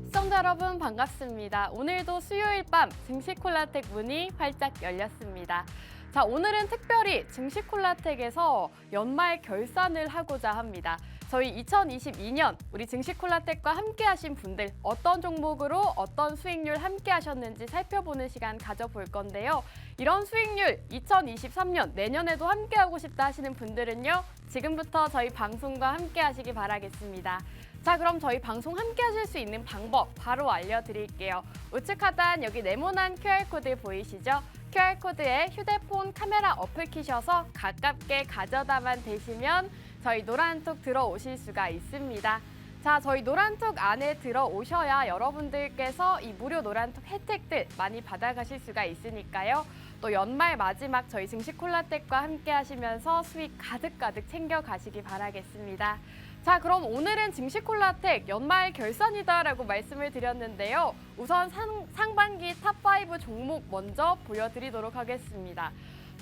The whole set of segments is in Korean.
시청자 여러분 반갑습니다. 오늘도 수요일 밤 증시콜라텍 문이 활짝 열렸습니다. 자, 오늘은 특별히 증시콜라텍에서 연말 결산을 하고자 합니다. 저희 2022년 우리 증시콜라텍과 함께 하신 분들 어떤 종목으로 어떤 수익률 함께 하셨는지 살펴보는 시간 가져볼 건데요. 이런 수익률 2023년 내년에도 함께 하고 싶다 하시는 분들은요. 지금부터 저희 방송과 함께 하시기 바라겠습니다. 자, 그럼 저희 방송 함께 하실 수 있는 방법 바로 알려드릴게요. 우측 하단 여기 네모난 QR코드 보이시죠? QR코드에 휴대폰 카메라 어플 키셔서 가깝게 가져다만 대시면 저희 노란톡 들어오실 수가 있습니다. 자, 저희 노란톡 안에 들어오셔야 여러분들께서 이 무료 노란톡 혜택들 많이 받아가실 수가 있으니까요. 또 연말 마지막 저희 증시콜라텍과 함께 하시면서 수익 가득가득 챙겨가시기 바라겠습니다. 자, 그럼 오늘은 증시콜라텍 연말 결산이다라고 말씀을 드렸는데요. 우선 상반기 탑5 종목 먼저 보여드리도록 하겠습니다.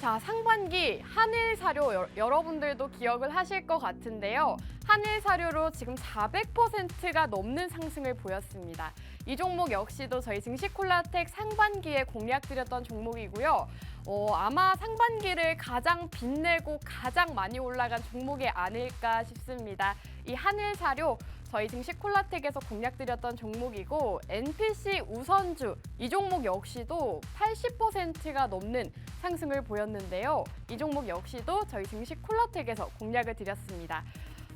자, 상반기 한일사료 여러분들도 기억을 하실 것 같은데요. 한일사료로 지금 400%가 넘는 상승을 보였습니다. 이 종목 역시도 저희 증시콜라텍 상반기에 공략드렸던 종목이고요. 아마 상반기를 가장 빛내고 가장 많이 올라간 종목이 아닐까 싶습니다. 이 한일사료 저희 증시콜라텍에서 공략드렸던 종목이고 NPC 우선주 이 종목 역시도 80%가 넘는 상승을 보였는데요. 이 종목 역시도 저희 증시콜라텍에서 공략을 드렸습니다.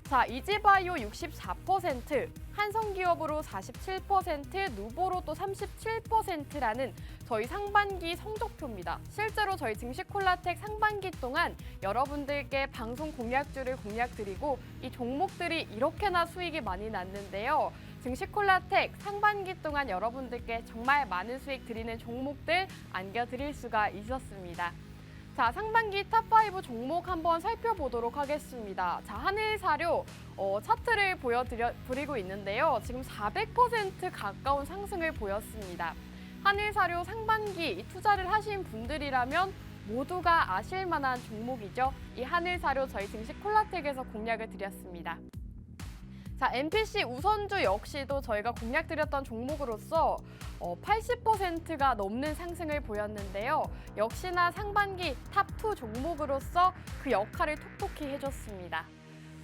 자, 이지바이오 64%, 한성기업으로 47%, 누보로 또 37%라는 저희 상반기 성적표입니다. 실제로 저희 증시콜라텍 상반기 동안 여러분들께 방송 공략주를 공략드리고 이 종목들이 이렇게나 수익이 많이 났는데요. 증시콜라텍 상반기 동안 여러분들께 정말 많은 수익 드리는 종목들 안겨드릴 수가 있었습니다. 자, 상반기 탑5 종목 한번 살펴보도록 하겠습니다. 자, 한일사료 차트를 보여드리고 있는데요. 지금 400% 가까운 상승을 보였습니다. 한일사료 상반기 투자를 하신 분들이라면 모두가 아실 만한 종목이죠. 이 한일사료 저희 증시콜라텍에서 공략을 드렸습니다. 자, NPC 우선주 역시도 저희가 공략드렸던 종목으로서 80%가 넘는 상승을 보였는데요. 역시나 상반기 탑2 종목으로서 그 역할을 톡톡히 해줬습니다.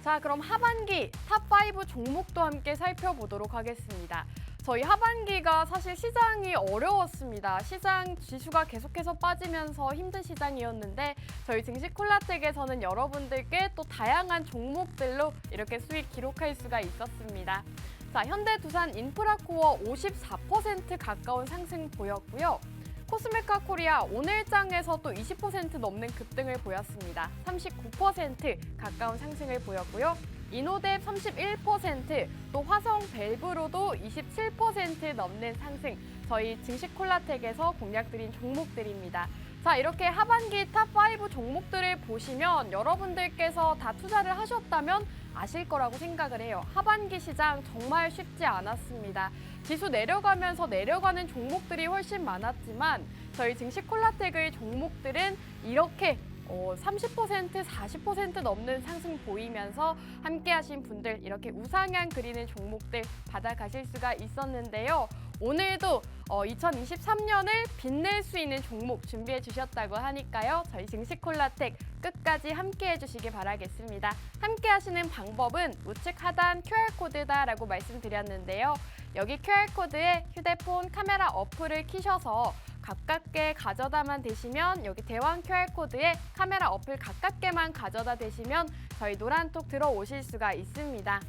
자, 그럼 하반기 탑5 종목도 함께 살펴보도록 하겠습니다. 저희 하반기가 사실 시장이 어려웠습니다. 시장 지수가 계속해서 빠지면서 힘든 시장이었는데 저희 증시콜라텍에서는 여러분들께 또 다양한 종목들로 이렇게 수익 기록할 수가 있었습니다. 자, 현대두산 인프라코어 54% 가까운 상승 보였고요. 코스메카 코리아 오늘장에서 또 20% 넘는 급등을 보였습니다. 39% 가까운 상승을 보였고요. 이노뎁 31%, 또 화성 밸브로도 27% 넘는 상승, 저희 증시콜라텍에서 공략드린 종목들입니다. 자, 이렇게 하반기 탑5 종목들을 보시면 여러분들께서 다 투자를 하셨다면 아실 거라고 생각을 해요. 하반기 시장 정말 쉽지 않았습니다. 지수 내려가면서 내려가는 종목들이 훨씬 많았지만 저희 증시콜라텍의 종목들은 이렇게 30%, 40% 넘는 상승 보이면서 함께 하신 분들 이렇게 우상향 그리는 종목들 받아가실 수가 있었는데요. 오늘도 2023년을 빛낼 수 있는 종목 준비해 주셨다고 하니까요. 저희 증시콜라텍 끝까지 함께 해주시기 바라겠습니다. 함께 하시는 방법은 우측 하단 QR코드다라고 말씀드렸는데요. 여기 QR코드에 휴대폰 카메라 어플을 키셔서 가깝게 가져다만 대시면 여기 대왕 QR코드에 카메라 어플 가깝게만 가져다 대시면 저희 노란톡 들어오실 수가 있습니다.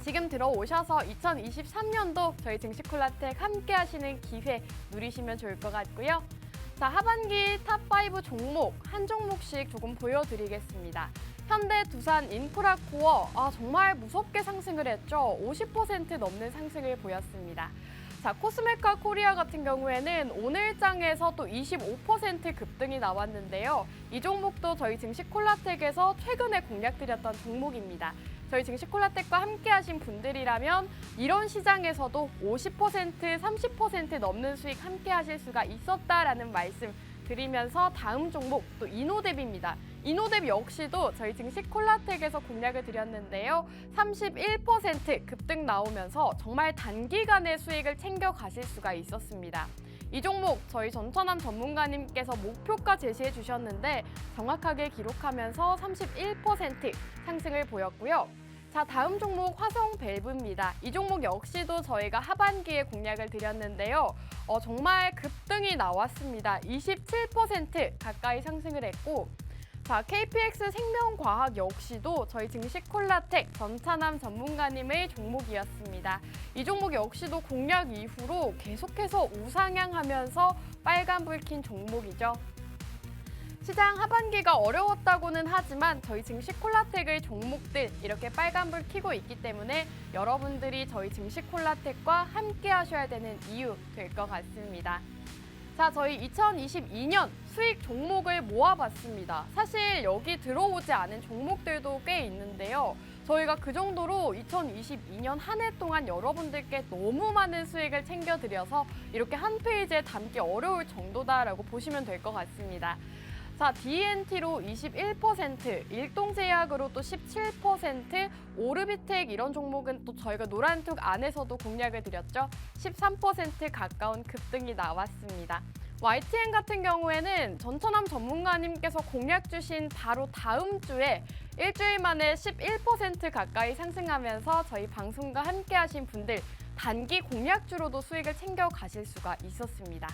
지금 들어오셔서 2023년도 저희 증시콜라텍 함께 하시는 기회 누리시면 좋을 것 같고요. 자, 하반기 탑5 종목 한 종목씩 조금 보여드리겠습니다. 현대두산 인프라코어 정말 무섭게 상승을 했죠. 50% 넘는 상승을 보였습니다. 자, 코스메카 코리아 같은 경우에는 오늘장에서 또 25% 급등이 나왔는데요. 이 종목도 저희 증시콜라텍에서 최근에 공략드렸던 종목입니다. 저희 증시콜라텍과 함께 하신 분들이라면 이런 시장에서도 50%, 30% 넘는 수익 함께 하실 수가 있었다라는 말씀 드리면서 다음 종목 또 이노뎁입니다. 이노뎁 역시도 저희 증시 콜라텍에서 공략을 드렸는데요. 31% 급등 나오면서 정말 단기간에 수익을 챙겨 가실 수가 있었습니다. 이 종목 저희 전천함 전문가님께서 목표가 제시해 주셨는데 정확하게 기록하면서 31% 상승을 보였고요. 자, 다음 종목 화성밸브입니다. 이 종목 역시도 저희가 하반기에 공략을 드렸는데요. 정말 급등이 나왔습니다. 27% 가까이 상승을 했고, 자, KPX 생명과학 역시도 저희 증시 콜라텍 전찬함 전문가님의 종목이었습니다. 이 종목 역시도 공략 이후로 계속해서 우상향하면서 빨간불 킨 종목이죠. 시장 하반기가 어려웠다고는 하지만 저희 증시 콜라텍의 종목들 이렇게 빨간불 켜고 있기 때문에 여러분들이 저희 증시 콜라텍과 함께 하셔야 되는 이유 될 것 같습니다. 자, 저희 2022년 수익 종목을 모아봤습니다. 사실 여기 들어오지 않은 종목들도 꽤 있는데요. 저희가 그 정도로 2022년 한 해 동안 여러분들께 너무 많은 수익을 챙겨드려서 이렇게 한 페이지에 담기 어려울 정도다라고 보시면 될 것 같습니다. 자, D&T로 21%, 일동제약으로 또 17%, 오르비텍 이런 종목은 또 저희가 노란톡 안에서도 공략을 드렸죠. 13% 가까운 급등이 나왔습니다. YTN 같은 경우에는 전천함 전문가님께서 공략 주신 바로 다음 주에 일주일 만에 11% 가까이 상승하면서 저희 방송과 함께 하신 분들 단기 공략주로도 수익을 챙겨 가실 수가 있었습니다.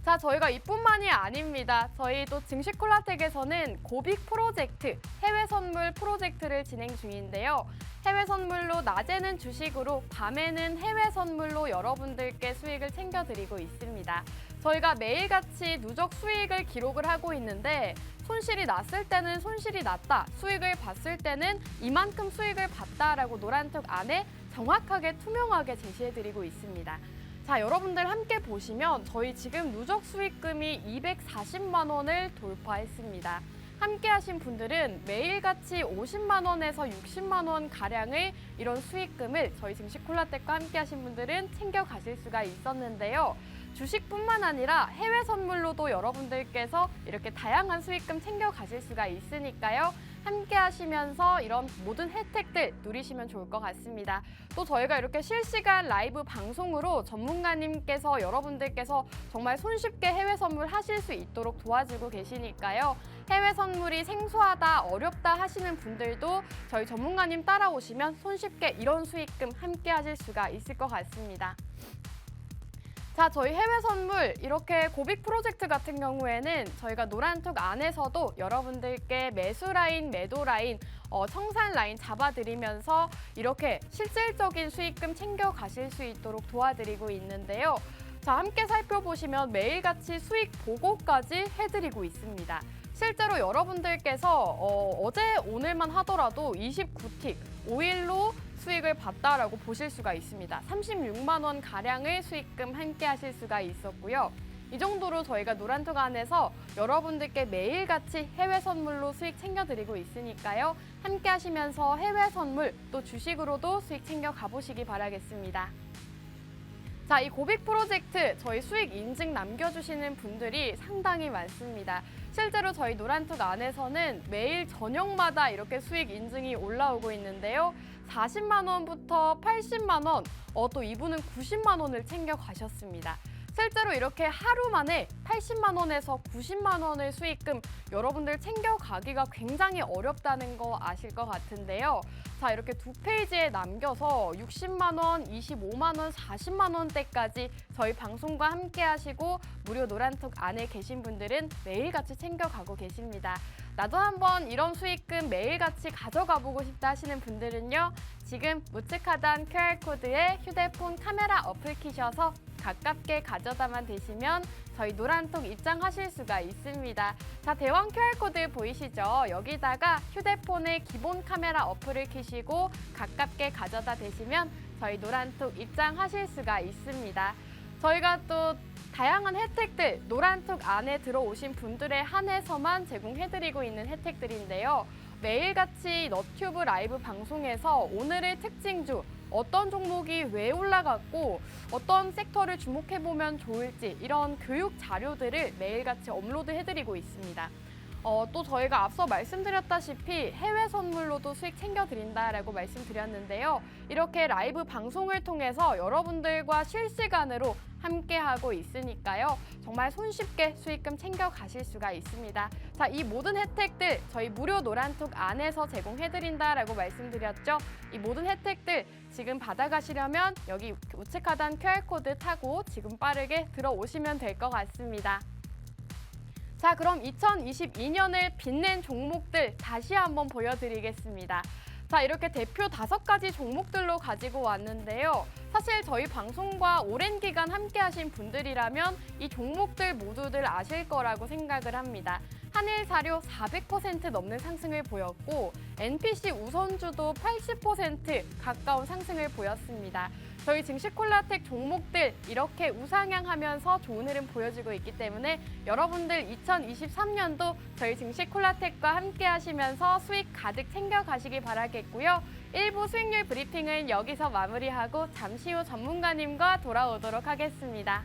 자, 저희가 이뿐만이 아닙니다. 저희 또 증시 콜라텍에서는 고빅 프로젝트, 해외 선물 프로젝트를 진행 중인데요. 해외 선물로 낮에는 주식으로, 밤에는 해외 선물로 여러분들께 수익을 챙겨드리고 있습니다. 저희가 매일같이 누적 수익을 기록을 하고 있는데 손실이 났을 때는 손실이 났다, 수익을 봤을 때는 이만큼 수익을 봤다라고 노란톡 안에 정확하게 투명하게 제시해드리고 있습니다. 자, 여러분들 함께 보시면 저희 지금 누적 수익금이 240만 원을 돌파했습니다. 함께 하신 분들은 매일같이 50만 원에서 60만 원 가량의 이런 수익금을 저희 증시 콜라텍과 함께 하신 분들은 챙겨 가실 수가 있었는데요. 주식뿐만 아니라 해외 선물로도 여러분들께서 이렇게 다양한 수익금 챙겨 가실 수가 있으니까요. 함께 하시면서 이런 모든 혜택들 누리시면 좋을 것 같습니다. 또 저희가 이렇게 실시간 라이브 방송으로 전문가님께서 여러분들께서 정말 손쉽게 해외 선물 하실 수 있도록 도와주고 계시니까요. 해외 선물이 생소하다, 어렵다 하시는 분들도 저희 전문가님 따라오시면 손쉽게 이런 수익금 함께 하실 수가 있을 것 같습니다. 자, 저희 해외 선물 이렇게 고빅 프로젝트 같은 경우에는 저희가 노란톡 안에서도 여러분들께 매수 라인, 매도 라인, 청산 라인 잡아드리면서 이렇게 실질적인 수익금 챙겨 가실 수 있도록 도와드리고 있는데요. 자, 함께 살펴보시면 매일같이 수익 보고까지 해드리고 있습니다. 실제로 여러분들께서 어제 오늘만 하더라도 29틱, 5일로 수익을 봤다라고 보실 수가 있습니다. 36만 원 가량의 수익금 함께 하실 수가 있었고요. 이 정도로 저희가 노란톡 안에서 여러분들께 매일같이 해외 선물로 수익 챙겨드리고 있으니까요. 함께 하시면서 해외 선물 또 주식으로도 수익 챙겨 가보시기 바라겠습니다. 자, 이 고빅 프로젝트 저희 수익 인증 남겨주시는 분들이 상당히 많습니다. 실제로 저희 노란톡 안에서는 매일 저녁마다 이렇게 수익 인증이 올라오고 있는데요. 40만 원부터 80만 원, 또 이분은 90만 원을 챙겨 가셨습니다. 실제로 이렇게 하루 만에 80만 원에서 90만 원의 수익금 여러분들 챙겨가기가 굉장히 어렵다는 거 아실 것 같은데요. 자, 이렇게 두 페이지에 남겨서 60만 원, 25만 원, 40만 원대까지 저희 방송과 함께 하시고 무료 노란톡 안에 계신 분들은 매일같이 챙겨가고 계십니다. 나도 한번 이런 수익금 매일같이 가져가 보고 싶다 하시는 분들은요. 지금 우측 하단 QR코드에 휴대폰 카메라 어플 키셔서 가깝게 가져다만 대시면 저희 노란톡 입장하실 수가 있습니다. 자, 대왕 QR코드 보이시죠? 여기다가 휴대폰의 기본 카메라 어플을 키시고 가깝게 가져다 대시면 저희 노란톡 입장하실 수가 있습니다. 저희가 또 다양한 혜택들 노란톡 안에 들어오신 분들에 한해서만 제공해드리고 있는 혜택들인데요. 매일같이 너튜브 라이브 방송에서 오늘의 특징주, 어떤 종목이 왜 올라갔고 어떤 섹터를 주목해보면 좋을지 이런 교육 자료들을 매일같이 업로드해드리고 있습니다. 또 저희가 앞서 말씀드렸다시피 해외 선물로도 수익 챙겨드린다라고 말씀드렸는데요. 이렇게 라이브 방송을 통해서 여러분들과 실시간으로 함께하고 있으니까요. 정말 손쉽게 수익금 챙겨가실 수가 있습니다. 자, 이 모든 혜택들 저희 무료 노란톡 안에서 제공해드린다라고 말씀드렸죠. 이 모든 혜택들 지금 받아가시려면 여기 우측 하단 QR코드 타고 지금 빠르게 들어오시면 될 것 같습니다. 자, 그럼 2022년을 빛낸 종목들 다시 한번 보여드리겠습니다. 자, 이렇게 대표 5가지 종목들로 가지고 왔는데요. 사실 저희 방송과 오랜 기간 함께 하신 분들이라면 이 종목들 모두들 아실 거라고 생각을 합니다. 한일사료 400% 넘는 상승을 보였고 NPC 우선주도 80% 가까운 상승을 보였습니다. 저희 증시콜라텍 종목들 이렇게 우상향하면서 좋은 흐름 보여주고 있기 때문에 여러분들 2023년도 저희 증시콜라텍과 함께 하시면서 수익 가득 챙겨가시기 바라겠고요. 1부 수익률 브리핑은 여기서 마무리하고 잠시 후 전문가님과 돌아오도록 하겠습니다.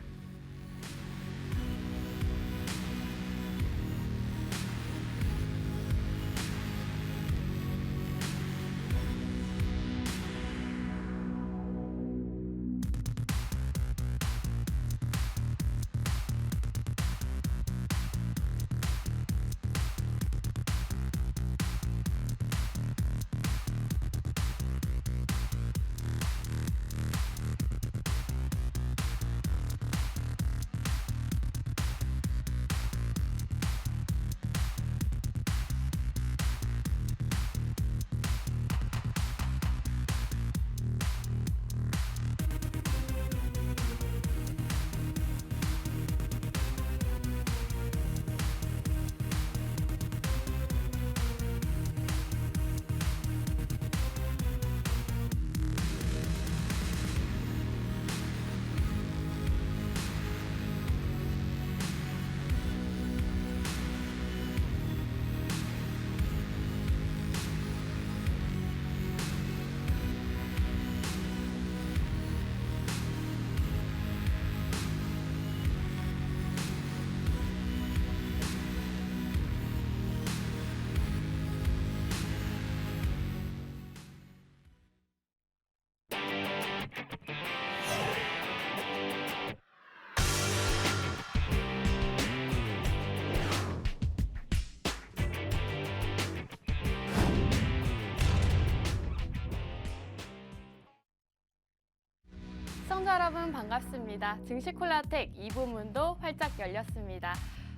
시청자 여러분 반갑습니다. 증시콜라텍 2부문도 활짝 열렸습니다.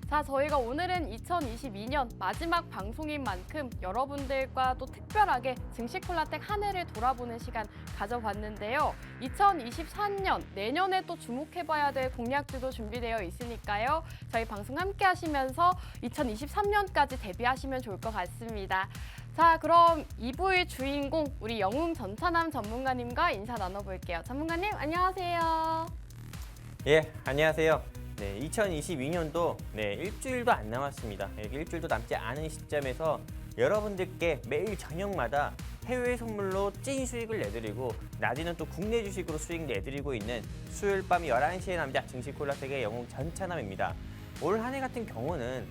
자, 저희가 오늘은 2022년 마지막 방송인 만큼 여러분들과 또 특별하게 증시콜라텍 한 해를 돌아보는 시간 가져봤는데요. 2024년 내년에 또 주목해봐야 될 공약들도 준비되어 있으니까요. 저희 방송 함께 하시면서 2023년까지 대비하시면 좋을 것 같습니다. 자, 그럼 2부의 주인공 우리 영웅 전차남 전문가님과 인사 나눠볼게요. 전문가님 안녕하세요. 예, 안녕하세요. 네, 2022년도 일주일도 안 남았습니다. 일주일도 남지 않은 시점에서 여러분들께 매일 저녁마다 해외 선물로 찐 수익을 내드리고 낮에는 또 국내 주식으로 수익 내드리고 있는 수요일 밤 11시의 남자 증시콜라텍의 영웅 전차남입니다. 올 한 해 같은 경우는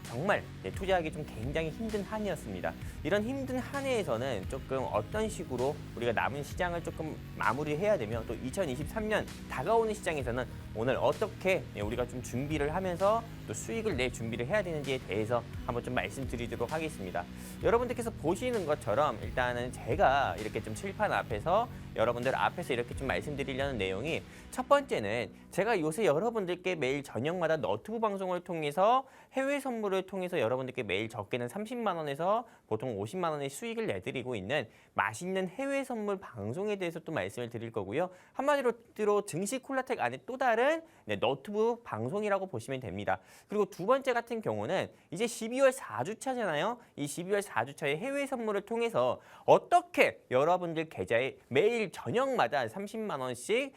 정말 투자하기 좀 굉장히 힘든 한 해였습니다. 이런 힘든 한 해에서는 조금 어떤 식으로 우리가 남은 시장을 조금 마무리해야 되며 또 2023년 다가오는 시장에서는 오늘 어떻게 우리가 좀 준비를 하면서 또 수익을 낼 준비를 해야 되는지에 대해서 한번 좀 말씀드리도록 하겠습니다. 여러분들께서 보시는 것처럼 일단은 제가 이렇게 좀 칠판 앞에서 여러분들 앞에서 이렇게 좀 말씀드리려는 내용이 첫 번째는 제가 요새 여러분들께 매일 저녁마다 너튜브 방송을 통해서 해외 선물을 통해서 여러분들께 매일 적게는 30만 원에서 보통 50만 원의 수익을 내드리고 있는 맛있는 해외 선물 방송에 대해서 또 말씀을 드릴 거고요. 한마디로 증시콜라텍 안에 또 다른 너튜브 방송이라고 보시면 됩니다. 그리고 두 번째 같은 경우는 이제 12월 4주차잖아요. 이 12월 4주차의 해외 선물을 통해서 어떻게 여러분들 계좌에 매일 저녁마다 30만 원씩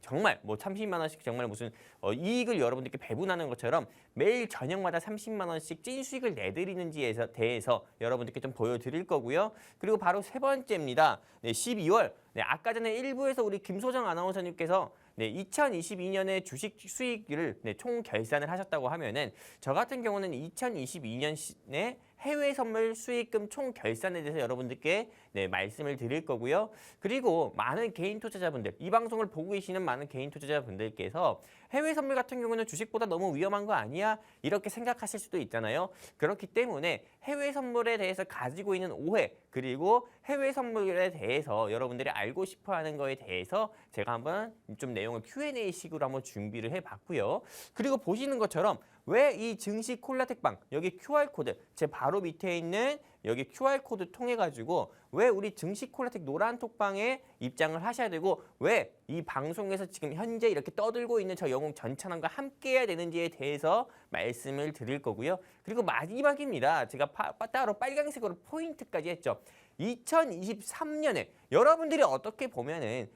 정말 뭐 30만 원씩 정말 무슨 이익을 여러분들께 배분하는 것처럼 매일 저녁마다 30만 원씩 찐 수익을 내드리는지에 대해서 여러분들께 좀 보여드릴 거고요. 그리고 바로 세 번째입니다. 12월 아까 전에 1부에서 우리 김소정 아나운서님께서 네, 2022년에 주식 수익을 총 결산을 하셨다고 하면은 저 같은 경우는 2022년에 해외 선물 수익금 총 결산에 대해서 여러분들께 말씀을 드릴 거고요. 그리고 많은 개인 투자자분들, 이 방송을 보고 계시는 많은 개인 투자자분들께서 해외 선물 같은 경우는 주식보다 너무 위험한 거 아니야? 이렇게 생각하실 수도 있잖아요. 그렇기 때문에 해외 선물에 대해서 가지고 있는 오해, 그리고 해외 선물에 대해서 여러분들이 알고 싶어 하는 거에 대해서 제가 한번 좀 내용을 Q&A식으로 한번 준비를 해봤고요. 그리고 보시는 것처럼 왜 이 증시 콜라텍방 여기 QR코드 제 바로 밑에 있는 여기 QR코드 통해 가지고 왜 우리 증시 콜라텍 노란톡방에 입장을 하셔야 되고 왜 이 방송에서 지금 현재 이렇게 떠들고 있는 저 영웅 전찬원과 함께 해야 되는지에 대해서 말씀을 드릴 거고요. 그리고 마지막입니다. 제가 따로 빨간색으로 포인트까지 했죠. 2023년에 여러분들이 어떻게 보면은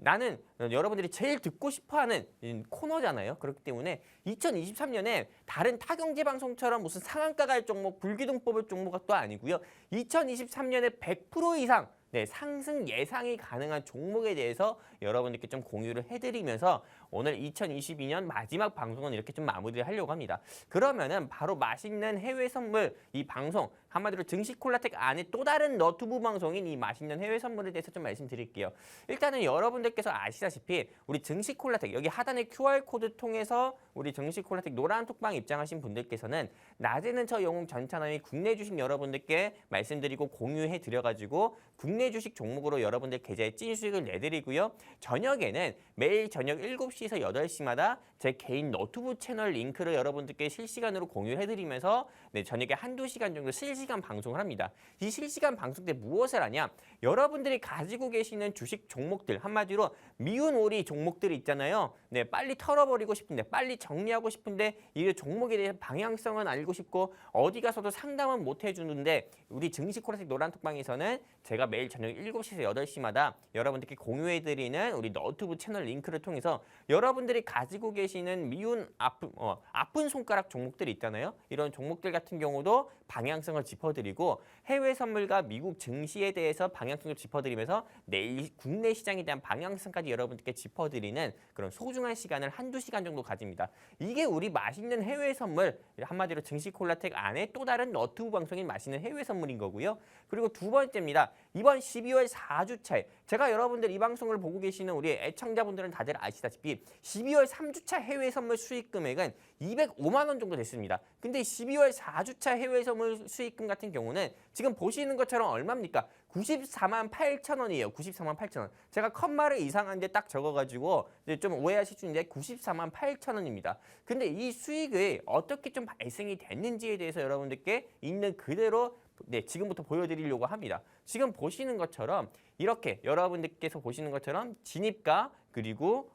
나는 여러분들이 제일 듣고 싶어하는 코너잖아요. 그렇기 때문에 2023년에 다른 타경제 방송처럼 무슨 상한가 갈 종목, 불기둥 뽑을 종목도 아니고요. 2023년에 100% 이상 상승 예상이 가능한 종목에 대해서 여러분들께 좀 공유를 해드리면서 오늘 2022년 마지막 방송은 이렇게 좀 마무리를 하려고 합니다. 그러면은 바로 맛있는 해외 선물 이 방송 한마디로 증시 콜라텍 안에 또 다른 너튜브 방송인 이 맛있는 해외 선물에 대해서 좀 말씀드릴게요. 일단은 여러분들께서 아시다시피 우리 증시 콜라텍 여기 하단에 QR코드 통해서 우리 증시 콜라텍 노란 톡방 입장하신 분들께서는 낮에는 저 영웅 전찬원이 국내 주식 여러분들께 말씀드리고 공유해 드려가지고 국내 주식 종목으로 여러분들 계좌에 찐 수익을 내드리고요. 저녁에는 매일 저녁 7시에서 8시마다 제 개인 너튜브 채널 링크를 여러분들께 실시간으로 공유해드리면서 저녁에 한두 시간 정도 실시간 방송을 합니다. 이 실시간 방송 때 무엇을 하냐? 여러분들이 가지고 계시는 주식 종목들 한마디로 미운 오리 종목들이 있잖아요. 빨리 털어버리고 싶은데 빨리 정리하고 싶은데 이 종목에 대한 방향성은 알고 싶고 어디 가서도 상담은 못 해주는데 우리 증시 콜라텍 노란톡방에서는 제가 매일 저녁 7시에서 8시마다 여러분들께 공유해드리는 우리 너튜브 채널 링크를 통해서 여러분들이 가지고 계시는 미운 아픈 손가락 종목들이 있잖아요. 이런 종목들 같은 경우도 방향성을 짚어드리고 해외 선물과 미국 증시에 대해서 방향성을 짚어드리면서 내일 국내 시장에 대한 방향성까지 여러분들께 짚어드리는 그런 소중한 시간을 한두 시간 정도 가집니다. 이게 우리 맛있는 해외 선물 한마디로 증시 콜라텍 안에 또 다른 너튜브 방송인 맛있는 해외 선물인 거고요. 그리고 두 번째입니다. 이번 12월 4주차에 제가 여러분들 이 방송을 보고 계시는 우리 애청자분들은 다들 아시다시피 12월 3주차 해외 선물 수익 금액은 205만 원 정도 됐습니다. 근데 12월 4주차 해외 선물 수익금 같은 경우는 지금 보시는 것처럼 얼마입니까? 94만 8천 원이에요. 94만 8천 원. 제가 컴마를 이상한데 딱 적어가지고 좀 오해하실 수 있는데 94만 8천 원입니다. 근데 이 수익이 어떻게 좀 발생이 됐는지에 대해서 여러분들께 있는 그대로 지금부터 보여드리려고 합니다. 지금 보시는 것처럼 이렇게 여러분들께서 보시는 것처럼 진입가 그리고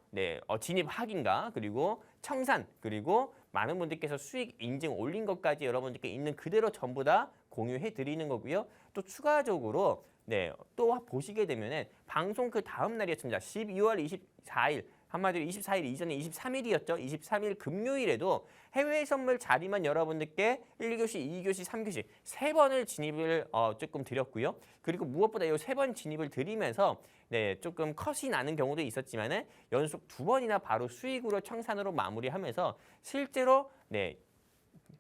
진입 확인가 그리고 청산 그리고 많은 분들께서 수익 인증 올린 것까지 여러분들께 있는 그대로 전부 다 공유해 드리는 거고요. 또 추가적으로 또 보시게 되면은 방송 그 다음 날이었습니다. 12월 24일 한마디로 24일 이전에 23일이었죠. 23일 금요일에도 해외 선물 자리만 여러분들께 1교시, 2교시, 3교시 세 번을 진입을 조금 드렸고요. 그리고 무엇보다 이 세 번 진입을 드리면서 조금 컷이 나는 경우도 있었지만은 연속 두 번이나 바로 수익으로 청산으로 마무리하면서 실제로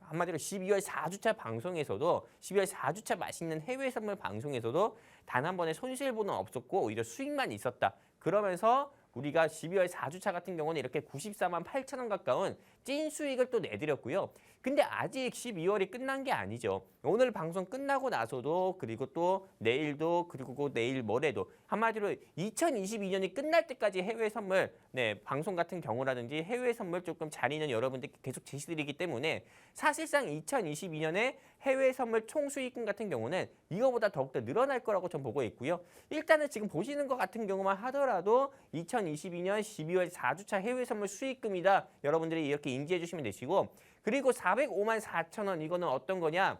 한마디로 12월 4주차 방송에서도 12월 4주차 맛있는 해외 선물 방송에서도 단 한 번의 손실보는 없었고 오히려 수익만 있었다. 그러면서 우리가 12월 4주차 같은 경우는 이렇게 94만 8천 원 가까운 찐 수익을 또 내드렸고요. 근데 아직 12월이 끝난 게 아니죠. 오늘 방송 끝나고 나서도 그리고 또 내일도 그리고 내일 모레도 한마디로 2022년이 끝날 때까지 해외 선물 방송 같은 경우라든지 해외 선물 조금 자리는 여러분들께 계속 제시드리기 때문에 사실상 2022년에 해외 선물 총 수익금 같은 경우는 이거보다 더욱더 늘어날 거라고 전 보고 있고요. 일단은 지금 보시는 것 같은 경우만 하더라도 2022년 12월 4주차 해외 선물 수익금이다. 여러분들이 이렇게 인지해 주시면 되시고 그리고 405만 4천 원 이거는 어떤 거냐?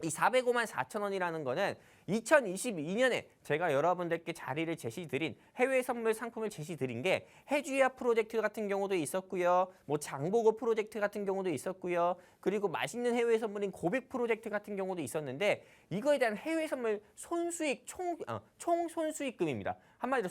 이 405만 4천 원이라는 거는 2022년에 제가 여러분들께 자리를 제시드린 해외 선물 상품을 제시드린 게 해주야 프로젝트 같은 경우도 있었고요. 뭐 장보고 프로젝트 같은 경우도 있었고요. 그리고 맛있는 해외 선물인 고백 프로젝트 같은 경우도 있었는데 이거에 대한 해외 선물 손수익 총 손수익금입니다. 한마디로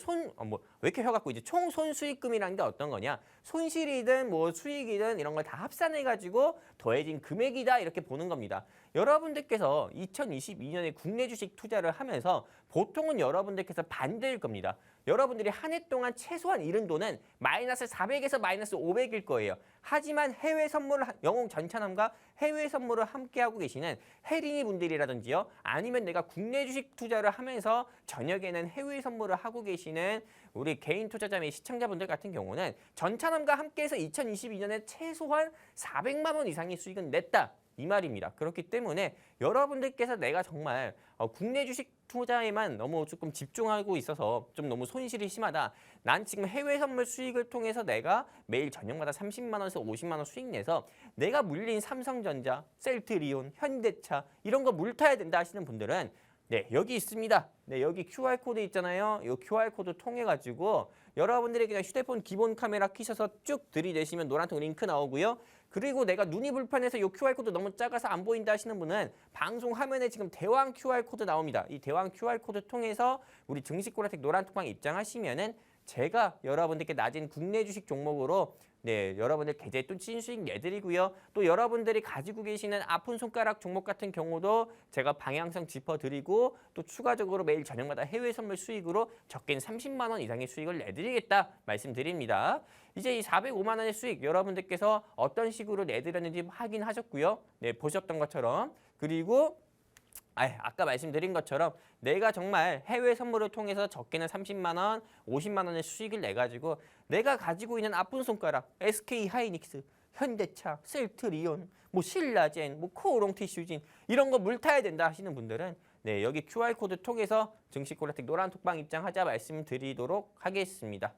왜 이렇게 혀갖고 이제 총 손수익금이라는 게 어떤 거냐? 손실이든 뭐 수익이든 이런 걸 다 합산해 가지고 더해진 금액이다 이렇게 보는 겁니다. 여러분들께서 2022년에 국내 주식 투자를 하면서 보통은 여러분들께서 반대일 겁니다. 여러분들이 한 해 동안 최소한 잃은 돈은 마이너스 400에서 마이너스 500일 거예요. 하지만 해외 선물을 영웅 전찬함과 해외 선물을 함께 하고 계시는 혜린이 분들이라든지요. 아니면 내가 국내 주식 투자를 하면서 저녁에는 해외 선물을 하고 계시는 우리 개인 투자자 및 시청자분들 같은 경우는 전찬함과 함께해서 2022년에 최소한 400만 원 이상의 수익은 냈다. 이 말입니다. 그렇기 때문에 여러분들께서 내가 정말 국내 주식 투자에만 너무 조금 집중하고 있어서 좀 너무 손실이 심하다. 난 지금 해외 선물 수익을 통해서 내가 매일 저녁마다 30만 원에서 50만 원 수익 내서 내가 물린 삼성전자, 셀트리온, 현대차 이런 거 물타야 된다 하시는 분들은 네, 여기 있습니다. 네, 여기 QR코드 있잖아요. 이 QR코드 통해 가지고 여러분들이 그냥 휴대폰 기본 카메라 키셔서 쭉 들이대시면 노란통 링크 나오고요. 그리고 내가 눈이 불편해서 이 QR코드 너무 작아서 안 보인다 하시는 분은 방송 화면에 지금 대왕 QR코드 나옵니다. 이 대왕 QR코드 통해서 우리 증시콜라텍 노란톡방 입장하시면은 제가 여러분들께 낮은 국내 주식 종목으로 네, 여러분들 계좌에 또 찐수익 내드리고요. 또 여러분들이 가지고 계시는 아픈 손가락 종목 같은 경우도 제가 방향성 짚어드리고 또 추가적으로 매일 저녁마다 해외 선물 수익으로 적게는 30만 원 이상의 수익을 내드리겠다 말씀드립니다. 이제 이 405만 원의 수익 여러분들께서 어떤 식으로 내드렸는지 확인하셨고요. 네, 보셨던 것처럼. 그리고 아까 말씀드린 것처럼 내가 정말 해외 선물을 통해서 적게는 30만 원, 50만 원의 수익을 내가지고 내가 가지고 있는 아픈 손가락, SK 하이닉스, 현대차, 셀트리온, 뭐 신라젠, 뭐 코오롱 티슈진 이런 거 물타야 된다 하시는 분들은 네, 여기 QR코드 통해서 증시콜라텍 노란톡방 입장하자 말씀드리도록 하겠습니다.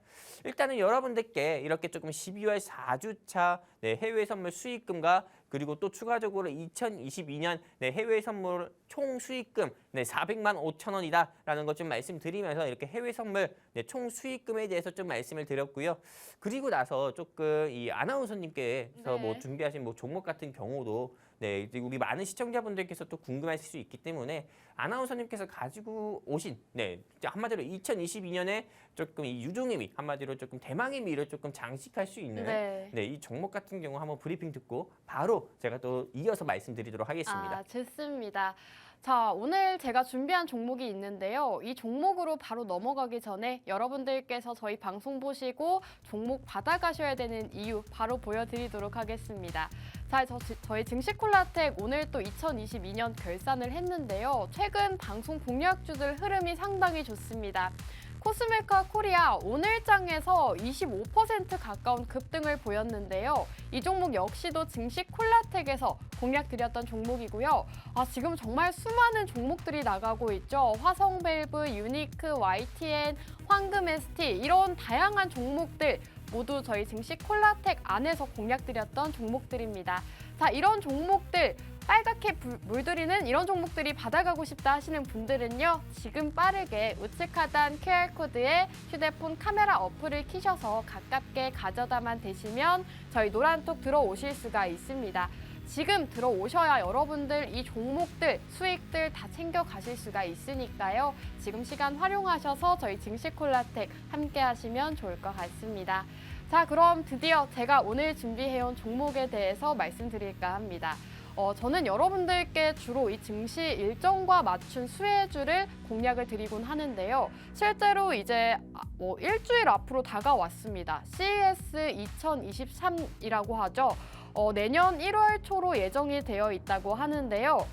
일단은 여러분들께 이렇게 조금 12월 4주차 네, 해외 선물 수익금과 그리고 또 추가적으로 2022년 네, 해외 선물 총 수익금 네, 400만 5천 원이다라는 것 좀 말씀드리면서 이렇게 해외 선물 네, 총 수익금에 대해서 좀 말씀을 드렸고요. 그리고 나서 조금 이 아나운서님께서 네. 뭐 준비하신 뭐 종목 같은 경우도 네, 이제 우리 많은 시청자분들께서 또 궁금하실 수 있기 때문에 아나운서님께서 가지고 오신 네, 한마디로 2022년에 조금 이 유종의 한마디로 조금 대망의 미를 조금 장식할 수 있는 네. 네, 이 종목 같은 경우 한번 브리핑 듣고 바로 제가 또 이어서 말씀드리도록 하겠습니다. 좋습니다. 자, 오늘 제가 준비한 종목이 있는데요. 이 종목으로 바로 넘어가기 전에 여러분들께서 저희 방송 보시고 종목 받아가셔야 되는 이유 바로 보여드리도록 하겠습니다. 자, 저희 증시콜라텍 오늘 또 2022년 결산을 했는데요. 최근 방송 공략주들 흐름이 상당히 좋습니다. 코스메카 코리아 오늘장에서 25% 가까운 급등을 보였는데요. 이 종목 역시도 증시콜라텍에서 공략드렸던 종목이고요. 지금 정말 수많은 종목들이 나가고 있죠. 화성밸브, 유니크, YTN, 황금ST 이런 다양한 종목들 모두 저희 증시콜라텍 안에서 공략드렸던 종목들입니다. 자, 이런 종목들 빨갛게 물들이는 이런 종목들이 받아가고 싶다 하시는 분들은요. 지금 빠르게 우측 하단 QR코드에 휴대폰 카메라 어플을 키셔서 가깝게 가져다만 대시면 저희 노란톡 들어오실 수가 있습니다. 지금 들어오셔야 여러분들 이 종목들, 수익들 다 챙겨 가실 수가 있으니까요. 지금 시간 활용하셔서 저희 증시콜라텍 함께 하시면 좋을 것 같습니다. 자, 그럼 드디어 제가 오늘 준비해온 종목에 대해서 말씀드릴까 합니다. 저는 여러분들께 주로 이 증시 일정과 맞춘 수혜주를 공략을 드리곤 하는데요. 실제로 이제 일주일 앞으로 다가왔습니다. CES 2023이라고 하죠. 내년 1월 초로 예정이 되어 있다고 하는데요.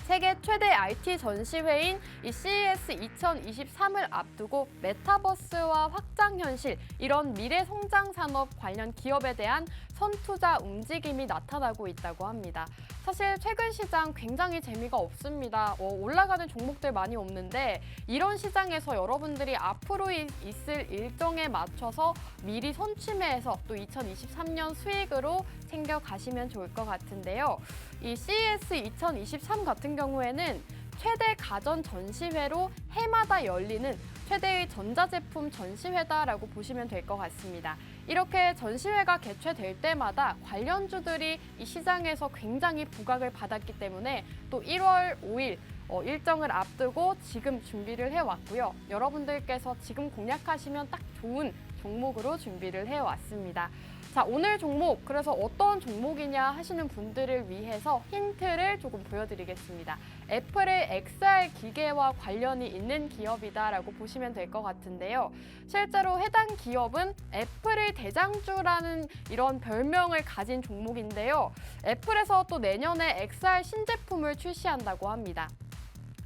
세계 최대 IT 전시회인 이 CES 2023을 앞두고 메타버스와 확장 현실, 이런 미래 성장 산업 관련 기업에 대한 선투자 움직임이 나타나고 있다고 합니다. 사실 최근 시장 굉장히 재미가 없습니다. 올라가는 종목들 많이 없는데 이런 시장에서 여러분들이 앞으로 있을 일정에 맞춰서 미리 선취매해서 또 2023년 수익으로 챙겨가시면 좋을 것 같은데요. 이 CES 2023 같은 경우에는 최대 가전 전시회로 해마다 열리는 최대의 전자제품 전시회다라고 보시면 될 것 같습니다. 이렇게 전시회가 개최될 때마다 관련주들이 이 시장에서 굉장히 부각을 받았기 때문에 또 1월 5일 일정을 앞두고 지금 준비를 해왔고요. 여러분들께서 지금 공략하시면 딱 좋은 종목으로 준비를 해왔습니다. 자, 오늘 종목, 그래서 어떤 종목이냐 하시는 분들을 위해서 힌트를 조금 보여드리겠습니다. 애플의 XR 기계와 관련이 있는 기업이다라고 보시면 될 것 같은데요. 실제로 해당 기업은 애플의 대장주라는 이런 별명을 가진 종목인데요. 애플에서 또 내년에 XR 신제품을 출시한다고 합니다.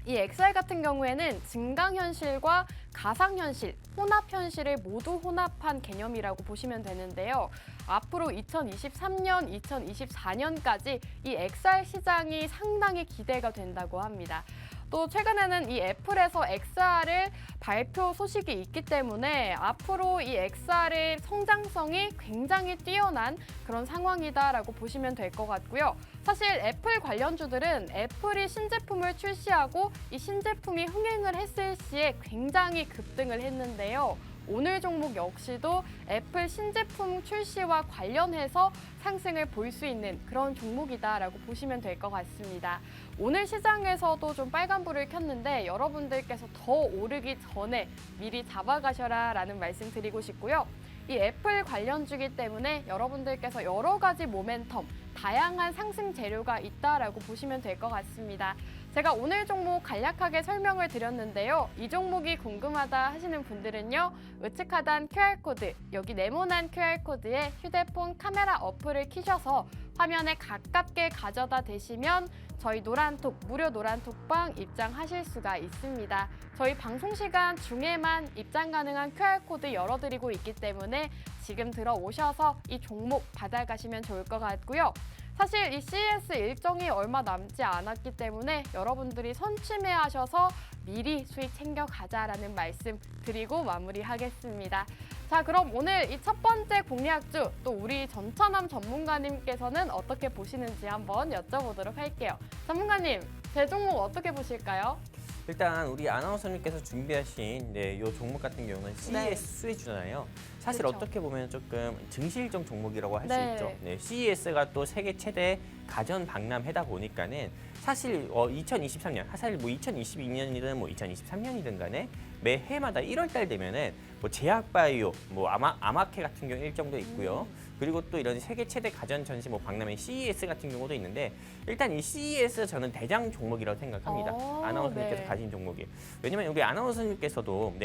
이 XR 같은 경우에는 증강현실과 가상현실, 혼합현실을 모두 혼합한 개념이라고 보시면 되는데요. 앞으로 2023년, 2024년까지 이 XR 시장이 상당히 기대가 된다고 합니다. 또 최근에는 이 애플에서 XR을 발표 소식이 있기 때문에 앞으로 이 XR의 성장성이 굉장히 뛰어난 그런 상황이다라고 보시면 될 것 같고요. 사실 애플 관련주들은 애플이 신제품을 출시하고 이 신제품이 흥행을 했을 시에 굉장히 급등을 했는데요. 오늘 종목 역시도 애플 신제품 출시와 관련해서 상승을 볼 수 있는 그런 종목이다라고 보시면 될 것 같습니다. 오늘 시장에서도 좀 빨간불을 켰는데 여러분들께서 더 오르기 전에 미리 잡아가셔라라는 말씀 드리고 싶고요. 이 애플 관련주기 때문에 여러분들께서 여러 가지 모멘텀, 다양한 상승 재료가 있다라고 보시면 될 것 같습니다. 제가 오늘 종목 간략하게 설명을 드렸는데요. 이 종목이 궁금하다 하시는 분들은요. 우측 하단 QR코드, 여기 네모난 QR코드에 휴대폰 카메라 어플을 키셔서 화면에 가깝게 가져다 대시면 저희 노란톡, 무료 노란톡방 입장하실 수가 있습니다. 저희 방송 시간 중에만 입장 가능한 QR코드 열어드리고 있기 때문에 지금 들어오셔서 이 종목 받아가시면 좋을 것 같고요. 사실 이 CES 일정이 얼마 남지 않았기 때문에 여러분들이 선취매하셔서 미리 수익 챙겨가자라는 말씀 드리고 마무리하겠습니다. 자, 그럼 오늘 이 첫 번째 공략주 또 우리 전천남 전문가님께서는 어떻게 보시는지 한번 여쭤보도록 할게요. 전문가님, 제 종목 어떻게 보실까요? 일단 우리 아나운서님께서 준비하신 이 종목 같은 경우는 CES 수혜주잖아요. 사실 그렇죠. 어떻게 보면 조금 증시 일정 종목이라고 할 수 네. 있죠. CES가 또 세계 최대 가전 박람회다 보니까는 사실 2023년, 사실 뭐 2022년이든 뭐 2023년이든 간에 매 해마다 1월 달 되면은 뭐 제약바이오, 뭐 아마케 같은 경우 일정도 있고요. 그리고 또 이런 세계 최대 가전 전시 뭐 박람회 CES 같은 경우도 있는데 일단 이 CES 저는 대장 종목이라고 생각합니다. 아나운서님께서 네. 가진 종목이. 왜냐면 우리 아나운서님께서도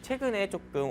최근에 조금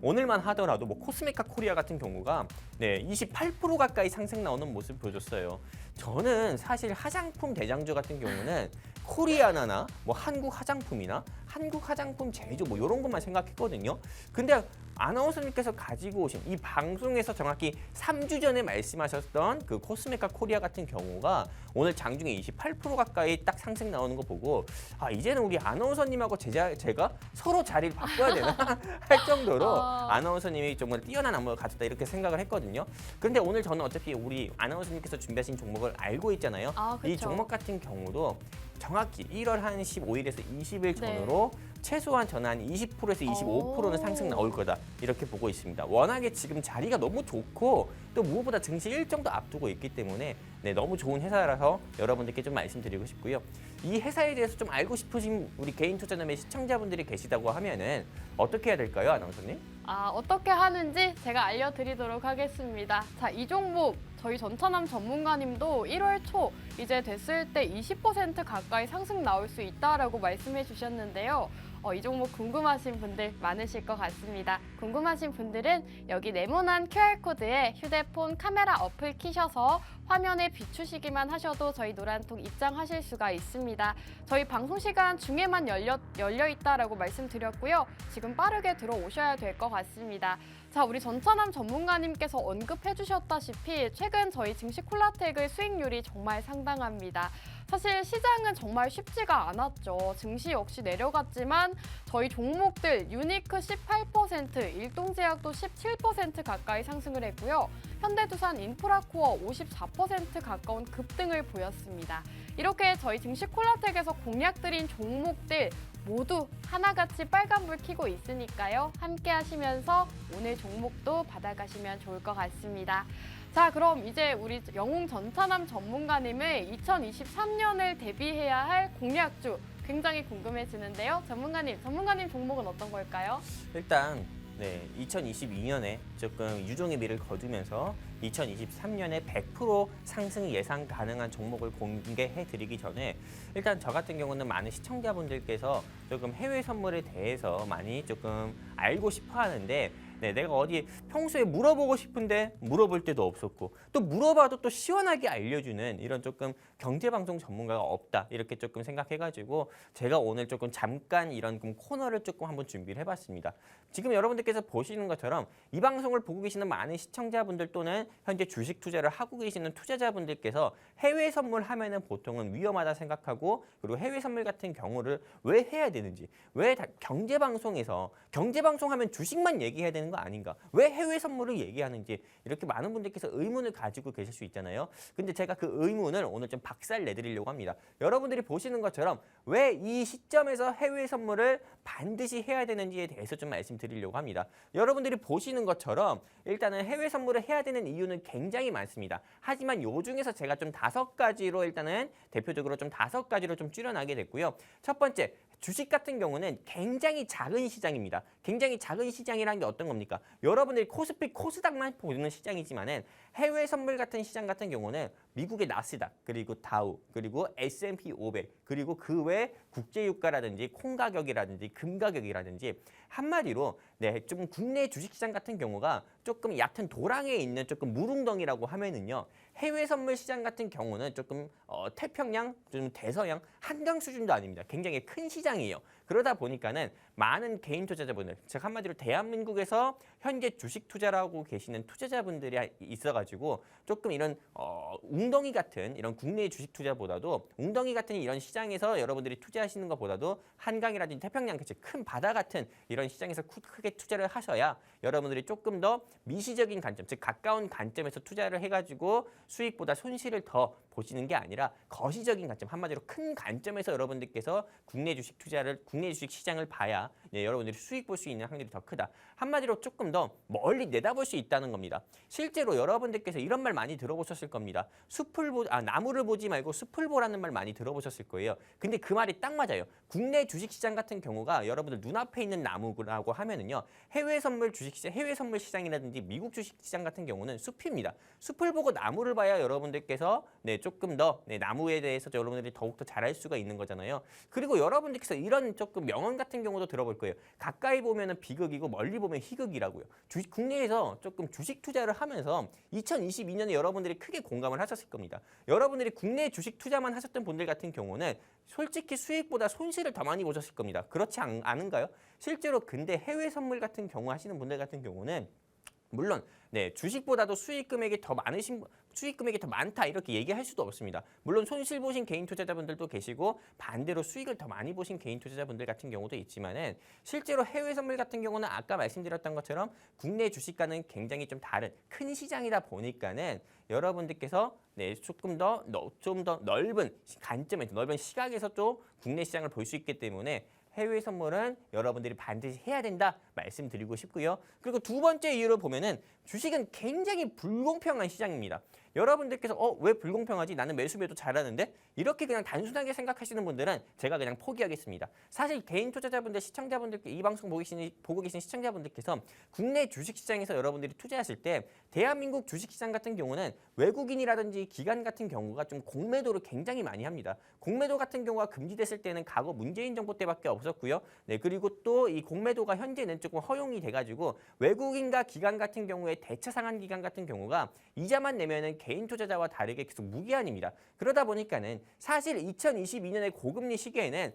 오늘만 하더라도 뭐 코스메카 코리아 같은 경우가 28% 가까이 상승 나오는 모습을 보여줬어요. 저는 사실 화장품 대장주 같은 경우는 코리아나나 뭐 한국 화장품이나 한국 화장품 제조 뭐 이런 것만 생각했거든요. 근데 아나운서님께서 가지고 오신 이 방송에서 정확히 3주 전에 말씀하셨던 그 코스메카 코리아 같은 경우가 오늘 장중에 28% 가까이 딱 상승 나오는 거 보고 이제는 우리 아나운서님하고 제가 서로 자리를 바꿔야 되나 할 정도로 아나운서님이 정말 뛰어난 안목을 가졌다 이렇게 생각을 했거든요. 그런데 오늘 저는 어차피 우리 아나운서님께서 준비하신 종목을 알고 있잖아요. 이 그렇죠. 종목 같은 경우도 정확히 1월 한 15일에서 20일 전후로 최소한 저는 한 20%에서 25%는 상승 나올 거다 이렇게 보고 있습니다. 워낙에 지금 자리가 너무 좋고 또 무엇보다 증시 일정도 앞두고 있기 때문에 너무 좋은 회사라서 여러분들께 좀 말씀드리고 싶고요. 이 회사에 대해서 좀 알고 싶으신 우리 개인 투자자의 시청자분들이 계시다고 하면은 어떻게 해야 될까요, 아나운서님? 어떻게 하는지 제가 알려드리도록 하겠습니다. 자, 이 종목 저희 전천남 전문가님도 1월 초 이제 됐을 때 20% 가까이 상승 나올 수 있다라고 말씀해 주셨는데요. 이 종목 궁금하신 분들 많으실 것 같습니다. 궁금하신 분들은 여기 네모난 QR코드에 휴대폰 카메라 어플 키셔서 화면에 비추시기만 하셔도 저희 노란통 입장하실 수가 있습니다. 저희 방송 시간 중에만 열려 있다라고 말씀드렸고요. 지금 빠르게 들어오셔야 될 것 같습니다. 자, 우리 전천남 전문가님께서 언급해 주셨다시피 최근 저희 증시 콜라텍의 수익률이 정말 상당합니다. 사실 시장은 정말 쉽지가 않았죠. 증시 역시 내려갔지만 저희 종목들 유니크 18%, 일동제약도 17% 가까이 상승을 했고요. 현대두산 인프라코어 4% 가까운 급등을 보였습니다. 이렇게 저희 증시 콜라텍에서 공략드린 종목들 모두 하나같이 빨간불 켜고 있으니까요. 함께 하시면서 오늘 종목도 받아가시면 좋을 것 같습니다. 자, 그럼 이제 우리 영웅 전차남 전문가님의 2023년을 대비해야 할 공략주 굉장히 궁금해지는데요. 전문가님 종목은 어떤 걸까요? 일단 2022년에 조금 유종의 미를 거두면서 2023년에 100% 상승 예상 가능한 종목을 공개해 드리기 전에 일단 저 같은 경우는 많은 시청자분들께서 조금 해외 선물에 대해서 많이 조금 알고 싶어 하는데 내가 어디 평소에 물어보고 싶은데 물어볼 데도 없었고 또 물어봐도 또 시원하게 알려주는 이런 조금 경제방송 전문가가 없다 이렇게 조금 생각해가지고 제가 오늘 조금 잠깐 이런 코너를 조금 한번 준비를 해봤습니다. 지금 여러분들께서 보시는 것처럼 이 방송을 보고 계시는 많은 시청자분들 또는 현재 주식 투자를 하고 계시는 투자자분들께서 해외 선물 하면은 보통은 위험하다 생각하고 그리고 해외 선물 같은 경우를 왜 해야 되는지 왜 경제방송에서 경제방송 하면 주식만 얘기해야 되는 거 아닌가? 왜 해외 선물을 얘기하는지 이렇게 많은 분들께서 의문을 가지고 계실 수 있잖아요. 근데 제가 그 의문을 오늘 좀 박살 내드리려고 합니다. 여러분들이 보시는 것처럼 왜 이 시점에서 해외 선물을 반드시 해야 되는지에 대해서 좀 말씀드리려고 합니다. 여러분들이 보시는 것처럼 일단은 해외 선물을 해야 되는 이유는 굉장히 많습니다. 하지만 요 중에서 제가 좀 5가지로 일단은 대표적으로 좀 5가지로 좀 줄여나게 됐고요. 첫 번째, 주식 같은 경우는 굉장히 작은 시장입니다. 굉장히 작은 시장이라는 게 어떤 겁니까? 여러분들이 코스피, 코스닥만 보는 시장이지만은 해외 선물 같은 시장 같은 경우는 미국의 나스닥, 그리고 다우, 그리고 S&P 500, 그리고 그 외 국제유가라든지 콩 가격이라든지 금 가격이라든지 한마디로 좀 국내 주식시장 같은 경우가 조금 얕은 도랑에 있는 조금 무릉덩이라고 하면은요. 해외 선물 시장 같은 경우는 조금 태평양, 좀 대서양, 한강 수준도 아닙니다. 굉장히 큰 시장이에요. 그러다 보니까는 많은 개인 투자자분들, 즉 한마디로 대한민국에서 현재 주식 투자를 하고 계시는 투자자분들이 있어가지고 조금 이런 웅덩이 같은 이런 국내 주식 투자보다도 웅덩이 같은 이런 시장에서 여러분들이 투자하시는 것보다도 한강이라든지 태평양, 그치 큰 바다 같은 이런 시장에서 크게 투자를 하셔야 여러분들이 조금 더 미시적인 관점, 즉 가까운 관점에서 투자를 해가지고 수익보다 손실을 더 보시는 게 아니라 거시적인 관점, 한마디로 큰 관점에서 여러분들께서 국내 주식 투자를, 국내 주식 시장을 봐야 여러분들이 수익 볼 수 있는 확률이 더 크다. 한마디로 조금 더 멀리 내다볼 수 있다는 겁니다. 실제로 여러분들께서 이런 말 많이 들어보셨을 겁니다. 나무를 보지 말고 숲을 보라는 말 많이 들어보셨을 거예요. 근데 그 말이 딱 맞아요. 국내 주식 시장 같은 경우가 여러분들 눈앞에 있는 나무라고 하면은요. 해외 선물 주식시장, 해외 선물 시장이라든지 미국 주식 시장 같은 경우는 숲입니다. 숲을 보고 나무를 봐야 여러분들께서 조금 더 나무에 대해서 여러분들이 더욱더 잘할 수가 있는 거잖아요. 그리고 여러분들께서 이런 조금 명언 같은 경우도 들어볼 거예요. 가까이 보면은 비극이고 멀리 보면 희극이라고요. 국내에서 조금 주식 투자를 하면서 2022년에 여러분들이 크게 공감을 하셨을 겁니다. 여러분들이 국내 주식 투자만 하셨던 분들 같은 경우는 솔직히 수익보다 손실을 더 많이 보셨을 겁니다. 그렇지 않은가요? 실제로 근데 해외 선물 같은 경우 하시는 분들 같은 경우는 물론 주식보다도 수익 금액이 더 많다 이렇게 얘기할 수도 없습니다. 물론 손실 보신 개인 투자자분들도 계시고 반대로 수익을 더 많이 보신 개인 투자자분들 같은 경우도 있지만은 실제로 해외 선물 같은 경우는 아까 말씀드렸던 것처럼 국내 주식과는 굉장히 좀 다른 큰 시장이다 보니까는 여러분들께서 조금 더 넓은 관점에서 넓은 시각에서 또 국내 시장을 볼 수 있기 때문에 해외 선물은 여러분들이 반드시 해야 된다 말씀드리고 싶고요. 그리고 두 번째 이유로 보면은 주식은 굉장히 불공평한 시장입니다. 여러분들께서 왜 불공평하지? 나는 매수매도 잘하는데? 이렇게 그냥 단순하게 생각하시는 분들은 제가 그냥 포기하겠습니다. 사실 개인 투자자분들, 시청자분들께 이 방송 보고 계신 시청자분들께서 국내 주식시장에서 여러분들이 투자하실 때 대한민국 주식시장 같은 경우는 외국인이라든지 기관 같은 경우가 좀 공매도를 굉장히 많이 합니다. 공매도 같은 경우가 금지됐을 때는 과거 문재인 정부 때밖에 없었고요. 그리고 또 이 공매도가 현재는 조금 허용이 돼가지고 외국인과 기관 같은 경우에 대차 상한 기관 같은 경우가 이자만 내면은 개인 투자자와 다르게 계속 무기한입니다. 그러다 보니까는 사실 2022년의 고금리 시기에는